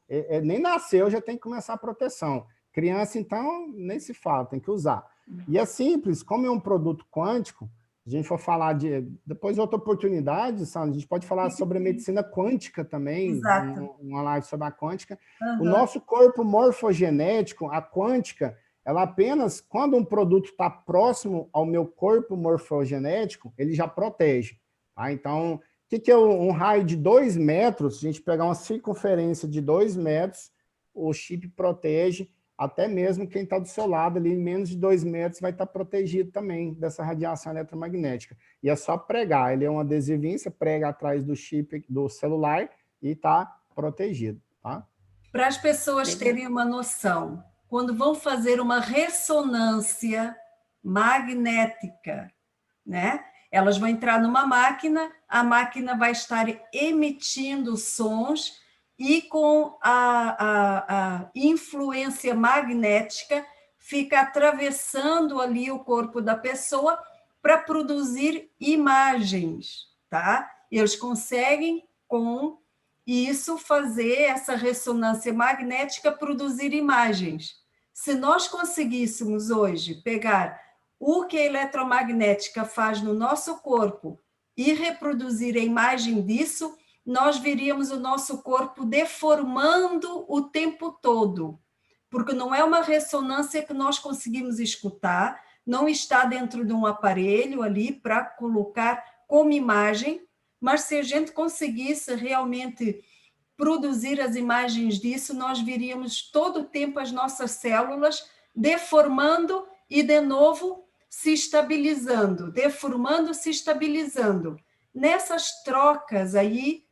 nem nasceu, já tem que começar a proteção. Criança, então, nem se fala, tem que usar. E é simples, como é um produto quântico, a gente for falar de... Depois, outra oportunidade, Sandra, a gente pode falar sobre a medicina quântica também, Exato. uma live sobre a quântica. O Uhum. nosso corpo morfogenético, a quântica, ela apenas, quando um produto está próximo ao meu corpo morfogenético, ele já protege. Tá? Então, o que é um raio de 2 metros? Se a gente pegar uma circunferência de 2 metros, o chip protege até mesmo quem está do seu lado ali, em menos de 2 metros, vai estar protegido também dessa radiação eletromagnética. E é só pregar, ele é um adesivinho, você prega atrás do chip do celular e está protegido. Tá? Para as pessoas terem uma noção, quando vão fazer uma ressonância magnética, né? Elas vão entrar numa máquina, a máquina vai estar emitindo sons e com a influência magnética fica atravessando ali o corpo da pessoa para produzir imagens, tá? Eles conseguem, com isso, fazer essa ressonância magnética, produzir imagens. Se nós conseguíssemos hoje pegar o que a eletromagnética faz no nosso corpo e reproduzir a imagem disso, nós veríamos o nosso corpo deformando o tempo todo, porque não é uma ressonância que nós conseguimos escutar, não está dentro de um aparelho ali para colocar como imagem, mas se a gente conseguisse realmente produzir as imagens disso, nós veríamos todo o tempo as nossas células deformando e, de novo, se estabilizando, deformando, se estabilizando. Nessas trocas aí,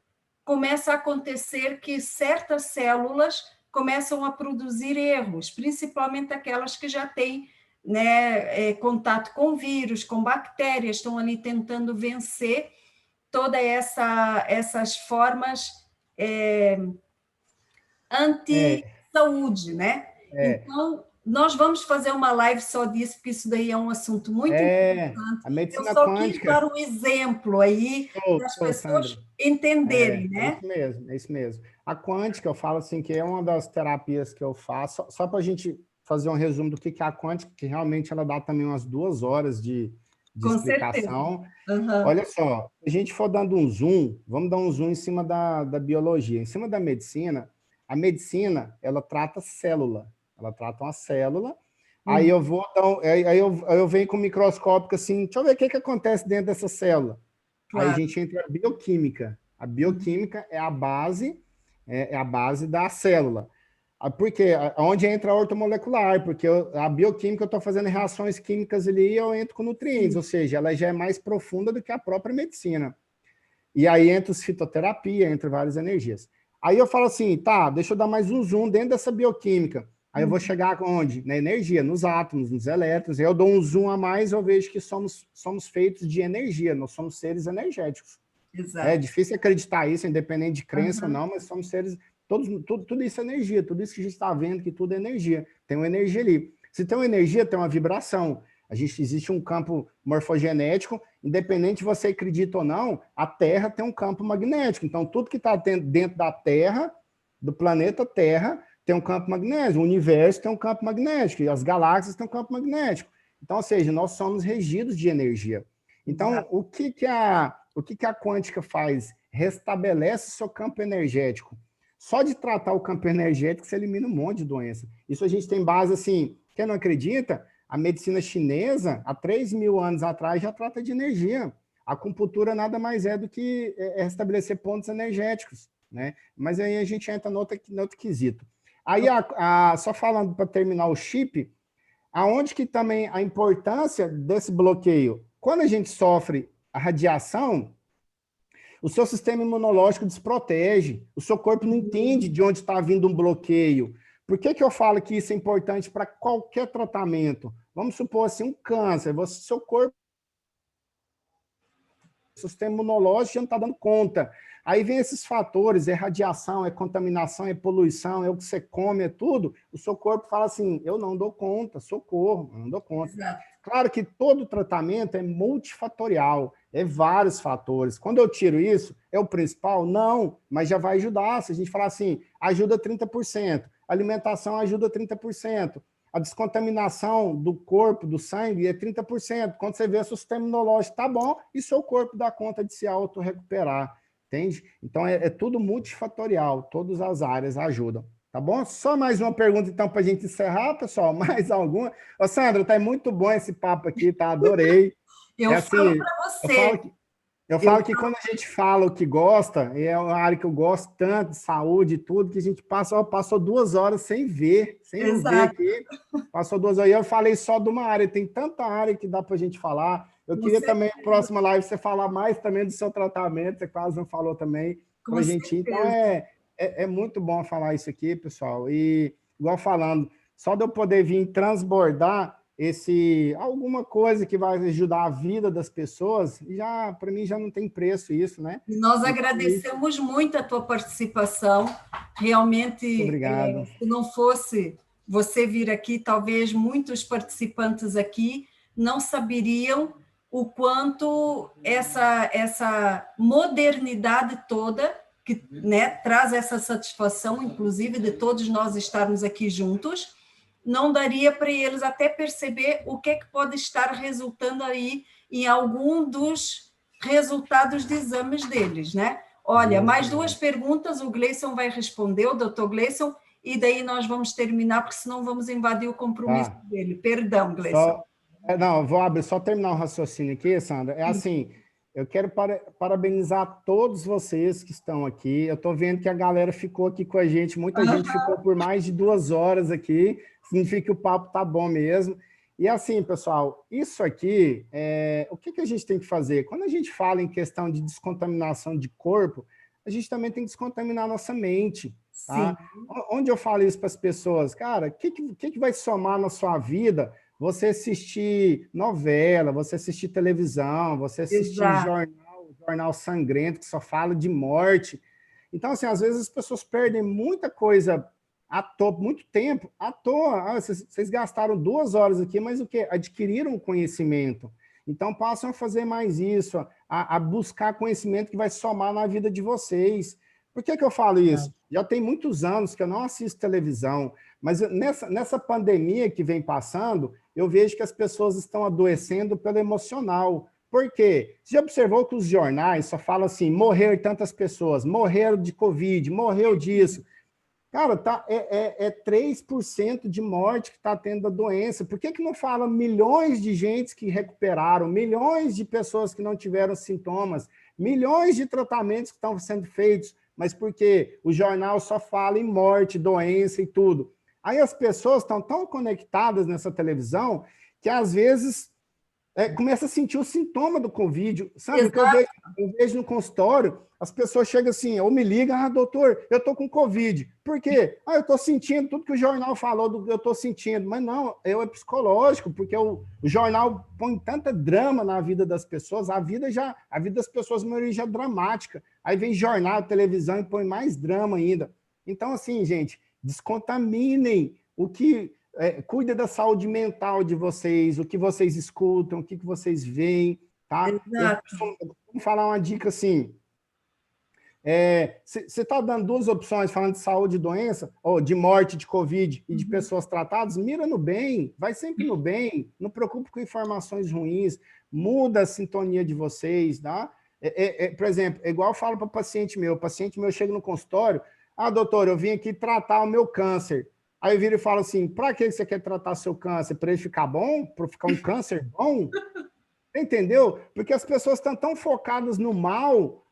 começa a acontecer que certas células começam a produzir erros, principalmente aquelas que já têm, né, contato com vírus, com bactérias, estão ali tentando vencer todas essas formas anti-saúde, né? Então, nós vamos fazer uma live só disso, porque isso daí é um assunto muito importante. A medicina Eu só quântica... quis dar um exemplo aí para as pessoas Sandra, entenderem, né? É isso mesmo. A quântica, eu falo assim, que é uma das terapias que eu faço, só para a gente fazer um resumo do que é a quântica, que realmente ela dá também umas 2 horas de Com explicação. Uhum. Olha só, se a gente for dando um zoom, vamos dar um zoom em cima da biologia. Em cima da medicina, a medicina, ela trata célula. Ela trata uma célula. Aí eu vou aí eu venho com o microscópio assim, deixa eu ver o que acontece dentro dessa célula. Claro. Aí a gente entra na bioquímica. A bioquímica é a base da célula. Porque onde entra a ortomolecular, porque a bioquímica eu estou fazendo reações químicas ali e eu entro com nutrientes, ou seja, ela já é mais profunda do que a própria medicina. E aí entra os fitoterapia, entre várias energias. Aí eu falo assim, tá, deixa eu dar mais um zoom dentro dessa bioquímica. Aí eu vou chegar onde? Na energia, nos átomos, nos elétrons. Aí eu dou um zoom a mais, eu vejo que somos feitos de energia, nós somos seres energéticos. Exato. É difícil acreditar isso, independente de crença ou não, mas somos seres... Tudo isso é energia, tudo isso que a gente está vendo, que tudo é energia. Tem uma energia ali. Se tem uma energia, tem uma vibração. Existe um campo morfogenético, independente de você acredita ou não, a Terra tem um campo magnético. Então, tudo que está dentro da Terra, do planeta Terra, tem um campo magnético. O universo tem um campo magnético, e as galáxias têm um campo magnético. Então, ou seja, nós somos regidos de energia. Então, o que a quântica faz? Restabelece o seu campo energético. Só de tratar o campo energético, você elimina um monte de doença. Isso a gente tem base, assim, quem não acredita, a medicina chinesa, há 3.000 anos atrás, já trata de energia. A acupuntura nada mais é do que restabelecer pontos energéticos, né? Mas aí a gente entra no outro quesito. Aí, só falando para terminar o chip, aonde que também a importância desse bloqueio? Quando a gente sofre a radiação, o seu sistema imunológico desprotege, o seu corpo não entende de onde está vindo um bloqueio. Por que eu falo que isso é importante para qualquer tratamento? Vamos supor assim, um câncer, seu corpo, o sistema imunológico já não está dando conta. Aí vem esses fatores, é radiação, é contaminação, é poluição, é o que você come, é tudo. O seu corpo fala assim, eu não dou conta, socorro, eu não dou conta. Exato. Claro que todo tratamento é multifatorial, é vários fatores. Quando eu tiro isso, é o principal? Não, mas já vai ajudar. Se a gente falar assim, ajuda 30%, alimentação ajuda 30%, a descontaminação do corpo, do sangue, é 30%. Quando você vê o seu sistema imunológico tá bom, e seu corpo dá conta de se auto-recuperar, entende? Então, é tudo multifatorial, todas as áreas ajudam, tá bom? Só mais uma pergunta, então, para a gente encerrar, pessoal, mais alguma? Ô, Sandra, tá muito bom esse papo aqui, tá? Adorei. Eu É falo assim, para eu você. falo que eu falo que quando a gente fala o que gosta, é uma área que eu gosto tanto, de saúde e tudo, que a gente passou 2 horas sem ver Exato. aqui. Passou 2 horas. E eu falei só de uma área, tem tanta área que dá para a gente falar. Eu Com queria também, na certeza. próxima live, você falar mais também do seu tratamento, você quase não falou também Com para a gente. Então, certeza. é muito bom falar isso aqui, pessoal. E, igual falando, só de eu poder vir transbordar alguma coisa que vai ajudar a vida das pessoas, já para mim já não tem preço isso, né? E nós Então, agradecemos muito a tua participação. Realmente, obrigado. se não fosse você vir aqui, talvez muitos participantes aqui não saberiam o quanto essa modernidade toda, que, né, traz essa satisfação, inclusive, de todos nós estarmos aqui juntos, não daria para eles até perceber o que é que pode estar resultando aí em algum dos resultados de exames deles, né? Olha, mais 2 perguntas, o Gleison vai responder, o doutor Gleison, e daí nós vamos terminar, porque senão vamos invadir o compromisso dele. Perdão, Gleison. Não, vou abrir, só terminar o raciocínio aqui, Sandra. É assim, eu quero parabenizar todos vocês que estão aqui. Eu estou vendo que a galera ficou aqui com a gente, muita gente ficou por mais de 2 horas aqui, significa que o papo tá bom mesmo. E assim, pessoal, isso aqui, o que a gente tem que fazer? Quando a gente fala em questão de descontaminação de corpo, a gente também tem que descontaminar a nossa mente, tá? Onde eu falo isso para as pessoas? Cara, o que vai somar na sua vida você assistir novela, você assistir televisão, você assistir jornal sangrento, que só fala de morte? Então, assim, às vezes as pessoas perdem muita coisa à toa, muito tempo à toa. Vocês gastaram 2 horas aqui, mas o quê? Adquiriram conhecimento. Então, passam a fazer mais isso, a buscar conhecimento que vai somar na vida de vocês. Por que eu falo isso? Já tem muitos anos que eu não assisto televisão, mas nessa pandemia que vem passando, eu vejo que as pessoas estão adoecendo pelo emocional. Por quê? Você já observou que os jornais só falam assim, morreram tantas pessoas, morreram de Covid, morreu disso. Cara, 3% de morte que está tendo a doença. Por que não fala milhões de gente que recuperaram, milhões de pessoas que não tiveram sintomas, milhões de tratamentos que estão sendo feitos, mas porque o jornal só fala em morte, doença e tudo. Aí as pessoas estão tão conectadas nessa televisão que, às vezes, começa a sentir o sintoma do Covid. Sabe o que eu vejo no consultório? As pessoas chegam assim, ou me ligam, doutor, eu estou com Covid. Por quê? Eu estou sentindo tudo que o jornal falou do que eu estou sentindo. Mas não, é psicológico, porque o jornal põe tanta drama na vida das pessoas, a vida das pessoas, na maioria, já é dramática. Aí vem jornal, televisão e põe mais drama ainda. Então, assim, gente, descontaminem cuida da saúde mental de vocês, o que vocês escutam, o que vocês veem, tá? Vamos falar uma dica assim, você está dando 2 opções, falando de saúde e doença, ou de morte, de Covid e de pessoas tratadas, mira no bem, vai sempre no bem, não preocupe com informações ruins, muda a sintonia de vocês, tá? Por exemplo, igual eu falo para o paciente meu chega no consultório, doutor, eu vim aqui tratar o meu câncer. Aí eu viro e falo assim, para que você quer tratar seu câncer? Para ele ficar bom? Para ficar um câncer bom? Entendeu? Porque as pessoas estão tão focadas no mal,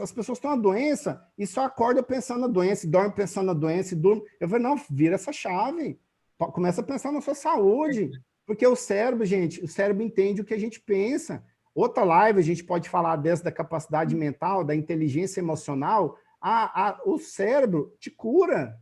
as pessoas estão na doença e só acordam pensando na doença, dormem pensando na doença, dormem. Eu falo, não, vira essa chave. Começa a pensar na sua saúde. Porque o cérebro, gente, o cérebro entende o que a gente pensa. Outra live, a gente pode falar da capacidade mental, da inteligência emocional. O cérebro te cura.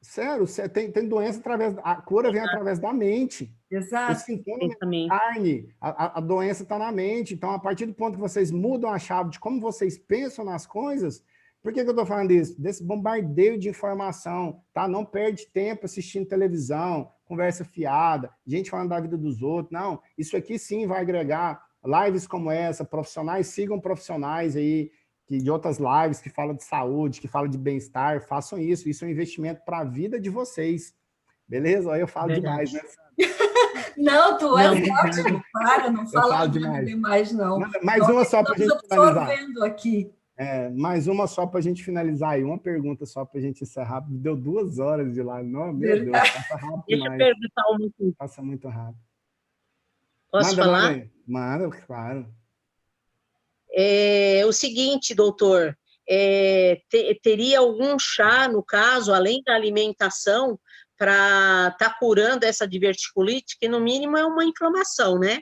Sério, tem doença a cura vem através da mente. Exato. O sintoma é na carne, a doença está na mente. Então, a partir do ponto que vocês mudam a chave de como vocês pensam nas coisas, Por que eu estou falando isso? Desse bombardeio de informação, tá? Não perde tempo assistindo televisão, conversa fiada, gente falando da vida dos outros. Não, isso aqui sim vai agregar lives como essa, profissionais, sigam profissionais aí de outras lives que falam de saúde, que falam de bem-estar, façam isso. Isso é um investimento para a vida de vocês. Beleza? Aí eu falo demais, né? Não, tu és ótimo, para, não fala demais, não. Mais uma só para a gente finalizar. Absorvendo aqui. Mais uma só para a gente finalizar aí, uma pergunta só para a gente encerrar. Deu 2 horas de live. Não, meu Deus, passa rápido. Deixa eu perguntar uma aqui. Passa muito rápido. Posso falar? Manda, claro. O seguinte, doutor, teria algum chá, no caso, além da alimentação, para estar curando essa diverticulite, que no mínimo é uma inflamação, né?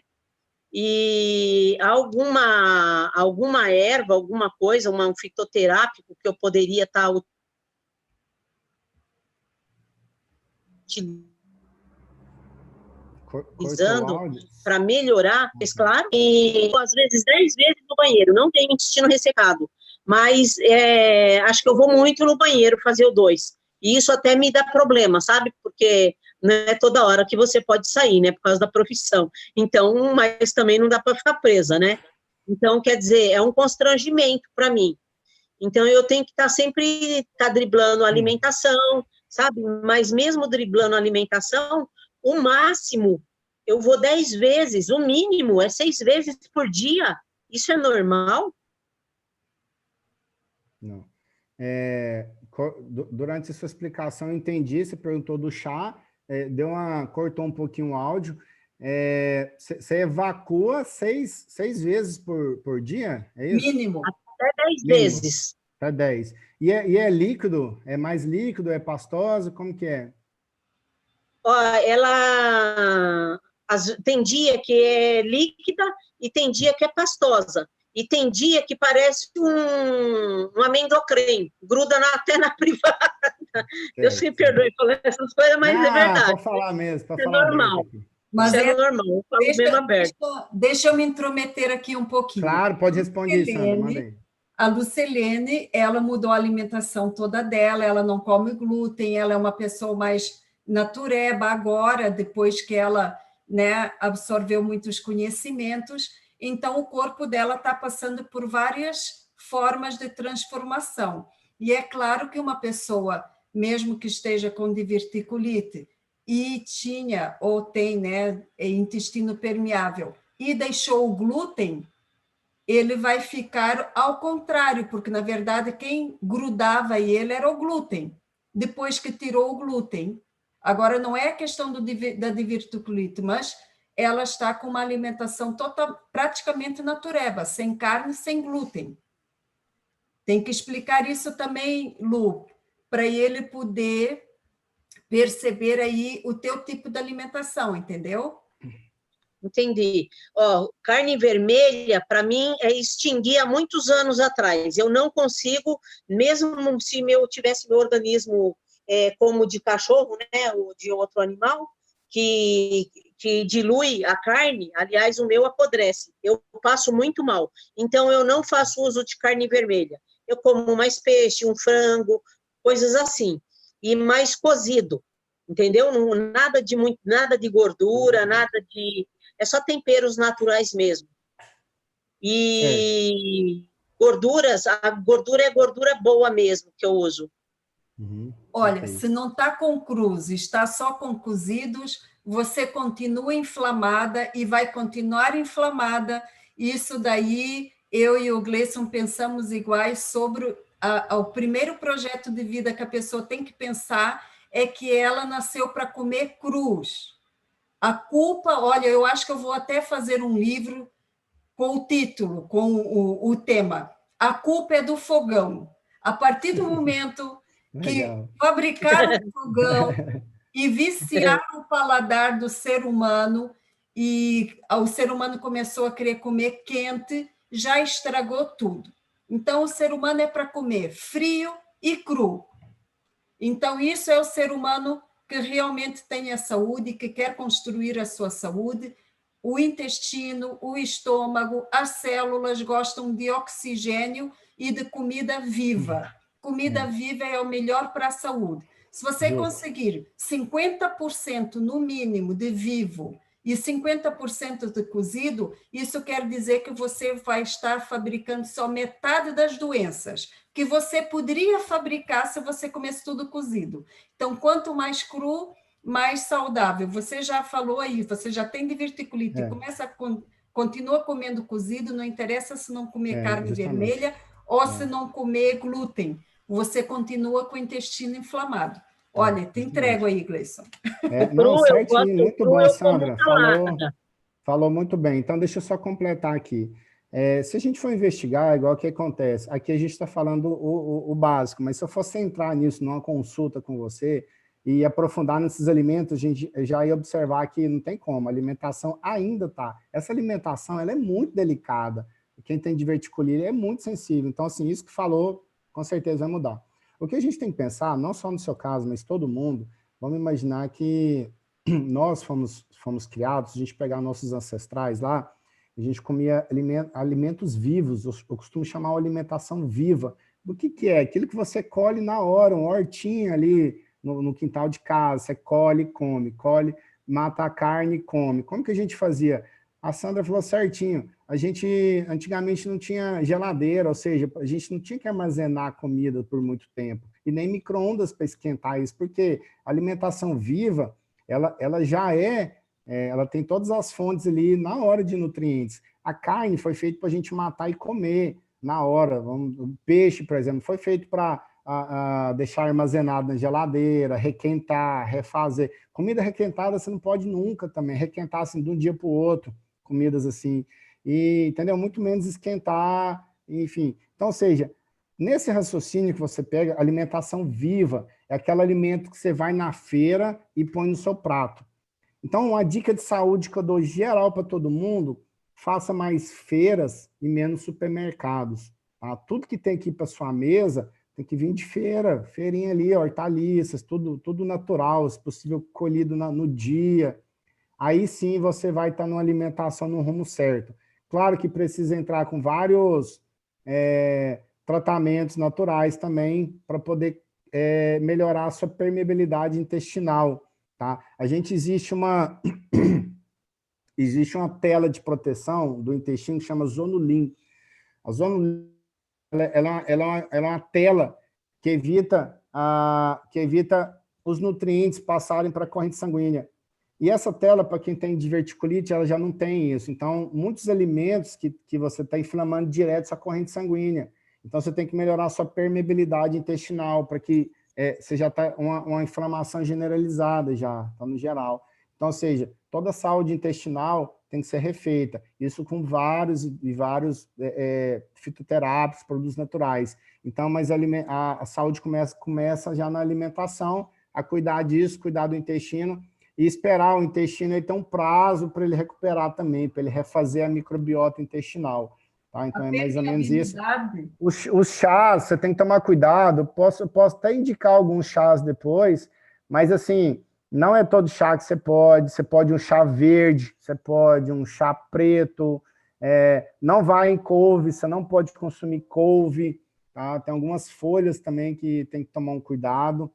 E alguma erva, alguma coisa, um fitoterápico que eu poderia estar utilizando para melhorar, claro, e às vezes 10 vezes no banheiro, não tenho intestino ressecado, mas acho que eu vou muito no banheiro fazer o 2, e isso até me dá problema, sabe, porque não é toda hora que você pode sair, né, por causa da profissão, então, mas também não dá para ficar presa, né, então, quer dizer, é um constrangimento para mim, então eu tenho que estar sempre driblando a alimentação, sabe, mas mesmo driblando a alimentação, o máximo, eu vou 10 vezes, o mínimo é 6 vezes por dia, isso é normal? Não. Durante a sua explicação, eu entendi, você perguntou do chá, cortou um pouquinho o áudio, você evacua 6 vezes por dia, é isso? Mínimo. Até 10 vezes. Até 10. E é líquido? É mais líquido? É pastoso? Como que é? Ó, tem dia que é líquida e tem dia que é pastosa. E tem dia que parece um amendocrem, gruda até na privada. Deus me perdoe falar essas coisas, mas é verdade. Pode falar mesmo, pode falar. É normal. Mas é normal, eu falo mesmo aberto. Deixa eu me intrometer aqui um pouquinho. Claro, pode responder, Sandra, manda aí. A Lucilene, ela mudou a alimentação toda dela, ela não come glúten, ela é uma pessoa mais natureba agora, depois que ela, né, absorveu muitos conhecimentos, então o corpo dela está passando por várias formas de transformação. E é claro que uma pessoa, mesmo que esteja com diverticulite e tinha ou tem, né, intestino permeável e deixou o glúten, ele vai ficar ao contrário, porque, na verdade, quem grudava ele era o glúten. Depois que tirou o glúten, agora não é a questão da diverticulite, mas ela está com uma alimentação praticamente natureba, sem carne, sem glúten. Tem que explicar isso também, Lu, para ele poder perceber aí o teu tipo de alimentação, entendeu? Entendi. Ó, carne vermelha, para mim, extinguir há muitos anos atrás. Eu não consigo, mesmo se eu tivesse meu organismo como de cachorro, né, ou de outro animal, que dilui a carne, aliás, o meu apodrece. Eu passo muito mal. Então, eu não faço uso de carne vermelha. Eu como mais peixe, um frango, coisas assim. E mais cozido, entendeu? Nada de gordura, nada de... É só temperos naturais mesmo. E gorduras, a gordura é gordura boa mesmo que eu uso. Olha, se não está com cruz, está só com cozidos, você continua inflamada e vai continuar inflamada. Isso daí, eu e o Gleison pensamos iguais sobre o primeiro projeto de vida que a pessoa tem que pensar é que ela nasceu para comer cruz. A culpa, olha, eu acho que eu vou até fazer um livro com o título, com o tema. A culpa é do fogão. A partir do momento que fabricaram o fogão e viciaram o paladar do ser humano, e o ser humano começou a querer comer quente, já estragou tudo. Então, o ser humano é para comer frio e cru. Então, isso é o ser humano que realmente tem a saúde, que quer construir a sua saúde, o intestino, o estômago, as células gostam de oxigênio e de comida viva. Comida viva é o melhor para a saúde. Se você conseguir 50% no mínimo de vivo e 50% de cozido, isso quer dizer que você vai estar fabricando só metade das doenças que você poderia fabricar se você comesse tudo cozido. Então, quanto mais cru, mais saudável. Você já falou aí, você já tem diverticulite, continua comendo cozido, não interessa se não comer carne vermelha ou se não comer glúten, você continua com o intestino inflamado. Olha, te entrego aí, Gleison. Não, certinho, muito bom, Sandra. Falou, falou muito bem. Então, deixa eu só completar aqui. Se a gente for investigar, igual o que acontece, aqui a gente está falando o básico, mas se eu fosse entrar nisso numa consulta com você e aprofundar nesses alimentos, a gente já ia observar que não tem como, a alimentação ainda está. Essa alimentação, ela é muito delicada. Quem tem diverticulite é muito sensível. Então, assim, isso que falou, com certeza vai mudar. O que a gente tem que pensar, não só no seu caso, mas todo mundo, vamos imaginar que nós fomos criados, a gente pegar nossos ancestrais lá, a gente comia alimentos vivos, eu costumo chamar de alimentação viva. Do que é? Aquilo que você colhe na hora, uma hortinha ali no quintal de casa, você colhe, come, mata a carne e come. Como que a gente fazia? A Sandra falou certinho, a gente antigamente não tinha geladeira, ou seja, a gente não tinha que armazenar comida por muito tempo, e nem micro-ondas para esquentar isso, porque a alimentação viva, ela já ela tem todas as fontes ali na hora de nutrientes. A carne foi feita para a gente matar e comer na hora. O peixe, por exemplo, foi feito para deixar armazenado na geladeira, requentar, refazer. Comida requentada você não pode nunca também, requentar assim de um dia para o outro, comidas assim, e, entendeu? Muito menos esquentar, enfim. Então, ou seja, nesse raciocínio que você pega, alimentação viva é aquele alimento que você vai na feira e põe no seu prato. Então, uma dica de saúde que eu dou geral para todo mundo, faça mais feiras e menos supermercados. Tá? Tudo que tem aqui para sua mesa tem que vir de feira, feirinha ali, hortaliças, tudo natural, se possível colhido no dia. Aí sim você vai estar numa alimentação no rumo certo. Claro que precisa entrar com vários tratamentos naturais também para poder melhorar a sua permeabilidade intestinal. Tá? Existe uma tela de proteção do intestino que chama zonulin. A zonulin ela é uma tela que evita os nutrientes passarem para a corrente sanguínea. E essa tela, para quem tem diverticulite, ela já não tem isso. Então, muitos alimentos que você está inflamando direto essa corrente sanguínea. Então, você tem que melhorar a sua permeabilidade intestinal para que você já está uma inflamação generalizada já, tá no geral. Então, ou seja, toda a saúde intestinal tem que ser refeita. Isso com vários fitoterápicos, produtos naturais. Então, mas a saúde começa já na alimentação, a cuidar disso, cuidar do intestino, e esperar o intestino ter um prazo para ele recuperar também, para ele refazer a microbiota intestinal. Tá? Então, é mais ou menos isso. Os chás, você tem que tomar cuidado. Eu posso até indicar alguns chás depois, mas, assim, não é todo chá que você pode um chá verde, você pode um chá preto, não vai em couve, você não pode consumir couve, tá? Tem algumas folhas também que tem que tomar um cuidado.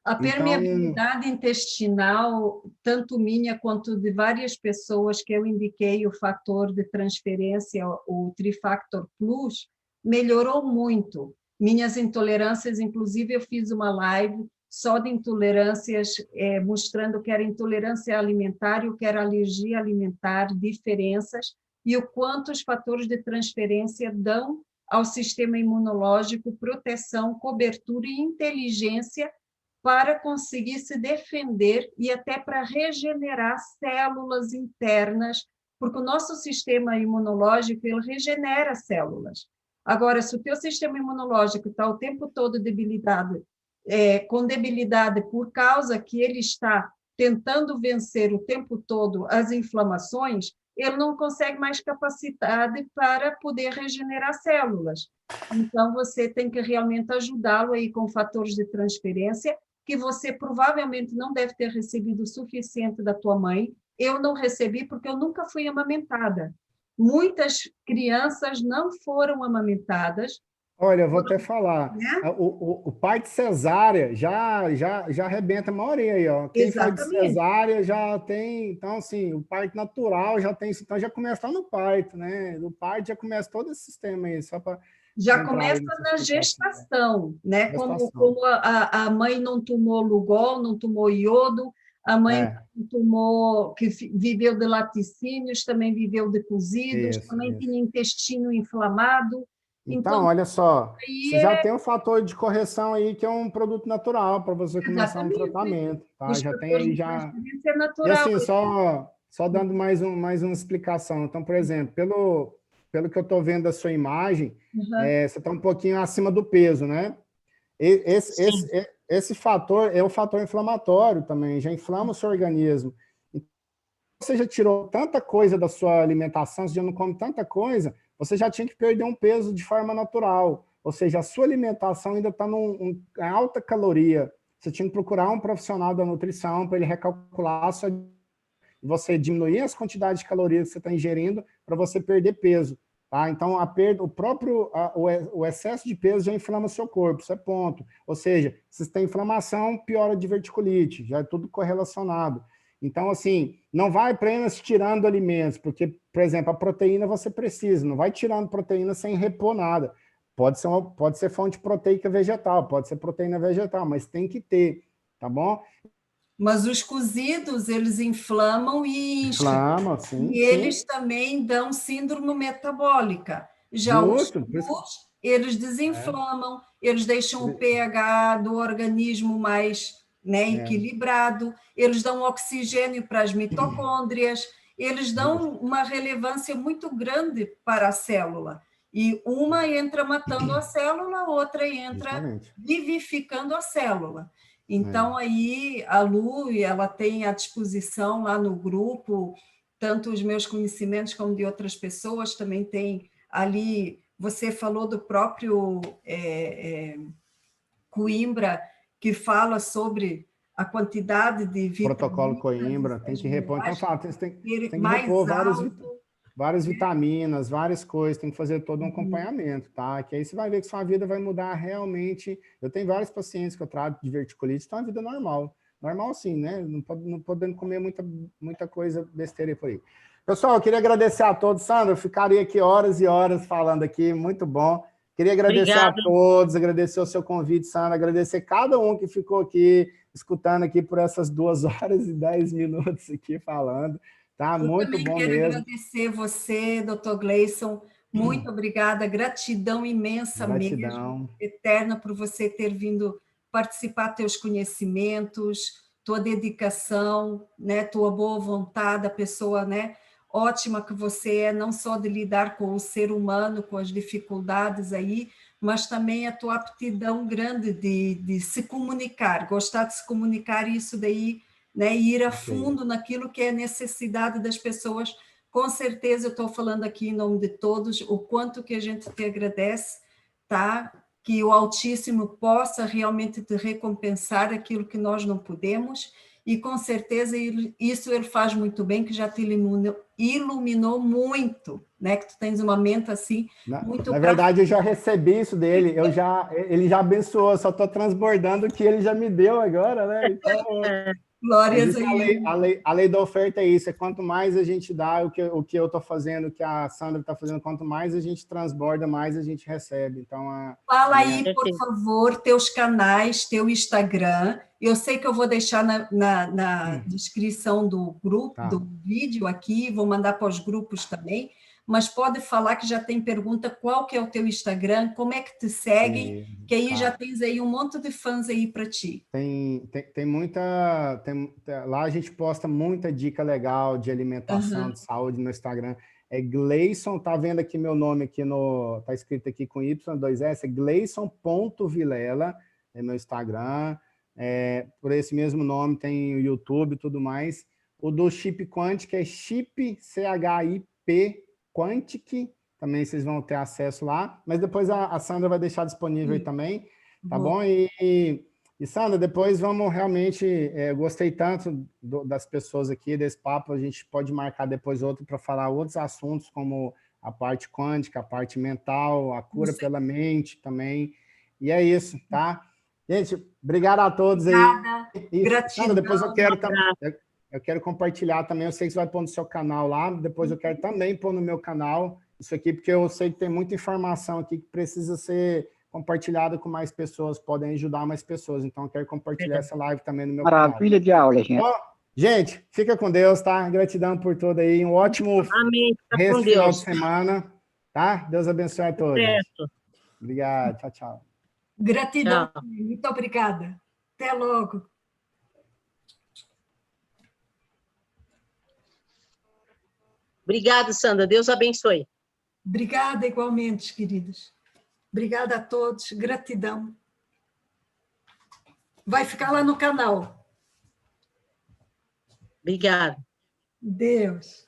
A permeabilidade intestinal, tanto minha quanto de várias pessoas que eu indiquei o fator de transferência, o Trifactor Plus, melhorou muito. Minhas intolerâncias, inclusive, eu fiz uma live só de intolerâncias, mostrando que era intolerância alimentar e o que era alergia alimentar, diferenças, e o quanto os fatores de transferência dão ao sistema imunológico proteção, cobertura e inteligência para conseguir se defender e até para regenerar células internas, porque o nosso sistema imunológico ele regenera células. Agora, se o teu sistema imunológico está o tempo todo debilitado, com debilidade por causa que ele está tentando vencer o tempo todo as inflamações, ele não consegue mais capacidade para poder regenerar células. Então, você tem que realmente ajudá-lo aí com fatores de transferência, que você provavelmente não deve ter recebido o suficiente da tua mãe, eu não recebi porque eu nunca fui amamentada. Muitas crianças não foram amamentadas, Olha, eu vou até falar, né? o parto cesárea já arrebenta a maioria aí, ó. Quem faz de Exatamente. cesárea já tem, então assim, o parto natural já tem, então já começa lá no parto, né? No parto já começa todo esse sistema aí, só para Já entrar começa aí nessa na explicação. gestação, né? Como, Gestação. como a mãe não tomou Lugol, não tomou iodo, a mãe É, não tomou, que viveu de laticínios, também viveu de cozidos, isso, também isso. tinha intestino inflamado. Então, Então, olha só, aí você já é tem um fator de correção aí, que é um produto natural para você começar um exatamente. tratamento, tá? Os Já tem fatores aí de já. transferência é E natural. assim, só dando mais uma explicação. Então, por exemplo, pelo que eu estou vendo da sua imagem, Uhum. você está um pouquinho acima do peso, né? Sim. Esse fator é o fator inflamatório também, já inflama o seu organismo. Você já tirou tanta coisa da sua alimentação, você já não come tanta coisa, você já tinha que perder um peso de forma natural. Ou seja, a sua alimentação ainda está em alta caloria. Você tinha que procurar um profissional da nutrição para ele recalcular a sua, você diminuir as quantidades de calorias que você está ingerindo para você perder peso. Tá? Então, a perda, o excesso de peso já inflama o seu corpo, isso é ponto. Ou seja, se tem inflamação, piora de diverticulite, já é tudo correlacionado. Então, assim, não vai apenas tirando alimentos, porque, por exemplo, a proteína você precisa, não vai tirando proteína sem repor nada. Pode ser fonte proteica vegetal, pode ser proteína vegetal, mas tem que ter, tá bom? Mas os cozidos, eles inflamam e enchem. Inflama, sim, E sim. eles também dão síndrome metabólica. Já os Justo, por isso que... crus, eles É, desinflamam, eles deixam o pH do organismo mais, né, é, equilibrado, eles dão oxigênio para as mitocôndrias, eles justo, dão uma relevância muito grande para a célula. E uma entra matando a célula, a outra entra justamente. vivificando a célula. É. Então, aí, a Lu, ela tem à disposição lá no grupo, tanto os meus conhecimentos como de outras pessoas, também tem ali, você falou do próprio Coimbra, que fala sobre a quantidade de Protocolo vitaminas, Coimbra, tem as que repor. Então, minerais fala, tem que mais repor alto. várias vitaminas, várias coisas, tem que fazer todo um acompanhamento, tá? Que aí você vai ver que sua vida vai mudar realmente. Eu tenho vários pacientes que eu trato de verticulite, estão a vida normal. Normal sim, né? Não podendo comer muita coisa besteira por aí. Pessoal, eu queria agradecer a todos. Sandra, eu ficaria aqui horas e horas falando aqui, muito bom. Queria agradecer a Obrigada. todos, agradecer o seu convite, Sandra, agradecer cada um que ficou aqui, escutando aqui por essas 2 horas e 10 minutos aqui falando, tá? Eu Muito também bom quero mesmo. agradecer você, doutor Gleison. Muito obrigada, gratidão imensa mesmo, Gratidão. eterna, por você ter vindo participar, teus conhecimentos, tua dedicação, né, tua boa vontade, a pessoa, né, ótima que você é, não só de lidar com o ser humano, com as dificuldades aí, mas também a tua aptidão grande de se comunicar, gostar de se comunicar, e isso daí, né, ir a fundo naquilo que é necessidade das pessoas. Com certeza, eu estou falando aqui em nome de todos, o quanto que a gente te agradece, tá? Que o Altíssimo possa realmente te recompensar aquilo que nós não podemos, e com certeza isso ele faz muito bem, que já te iluminou muito, né? Que tu tens uma mente assim, muito Na para... verdade, eu já recebi isso dele, ele já abençoou, só estou transbordando o que ele já me deu agora, né? Então, mas Glórias a isso, ele. a lei da oferta é isso, é quanto mais a gente dá, o que eu estou fazendo, o que a Sandra está fazendo, quanto mais a gente transborda, mais a gente recebe. Então, Fala minha... aí, por favor, teus canais, teu Instagram. Eu sei que eu vou deixar na descrição do grupo, Tá. do vídeo aqui, vou mandar para os grupos também, mas pode falar que já tem pergunta, qual que é o teu Instagram, como é que te seguem, que aí já tens aí um monte de fãs aí para ti. Tem muita... lá a gente posta muita dica legal de alimentação, de saúde no Instagram. É Gleison, tá vendo aqui meu nome aqui tá escrito aqui com Y2S, é Gleison.Vilela, é meu Instagram. Por esse mesmo nome tem o YouTube e tudo mais. O do Chip Quantic é Chip, CHIP, Quantic, também vocês vão ter acesso lá, mas depois a Sandra vai deixar disponível aí também, tá bom? E E, Sandra, depois vamos realmente... gostei tanto das pessoas aqui, desse papo, a gente pode marcar depois outro para falar outros assuntos, como a parte quântica, a parte mental, a cura pela mente também. E é isso, tá? Gente, obrigado a todos aí. Obrigada. E, Gratidão. Sandra, depois eu quero compartilhar também, eu sei que você vai pôr no seu canal lá, depois eu quero também pôr no meu canal isso aqui, porque eu sei que tem muita informação aqui que precisa ser compartilhada com mais pessoas, podem ajudar mais pessoas, então eu quero compartilhar essa live também no meu canal. Maravilha de aula, gente. Ó, gente, fica com Deus, tá? Gratidão por tudo aí, um ótimo resto de final de semana, tá? Deus abençoe a todos. Certo. Obrigado, tchau, tchau. Gratidão. Tchau. Muito obrigada. Até logo. Obrigada, Sandra. Deus abençoe. Obrigada igualmente, queridos. Obrigada a todos. Gratidão. Vai ficar lá no canal. Obrigada. Deus.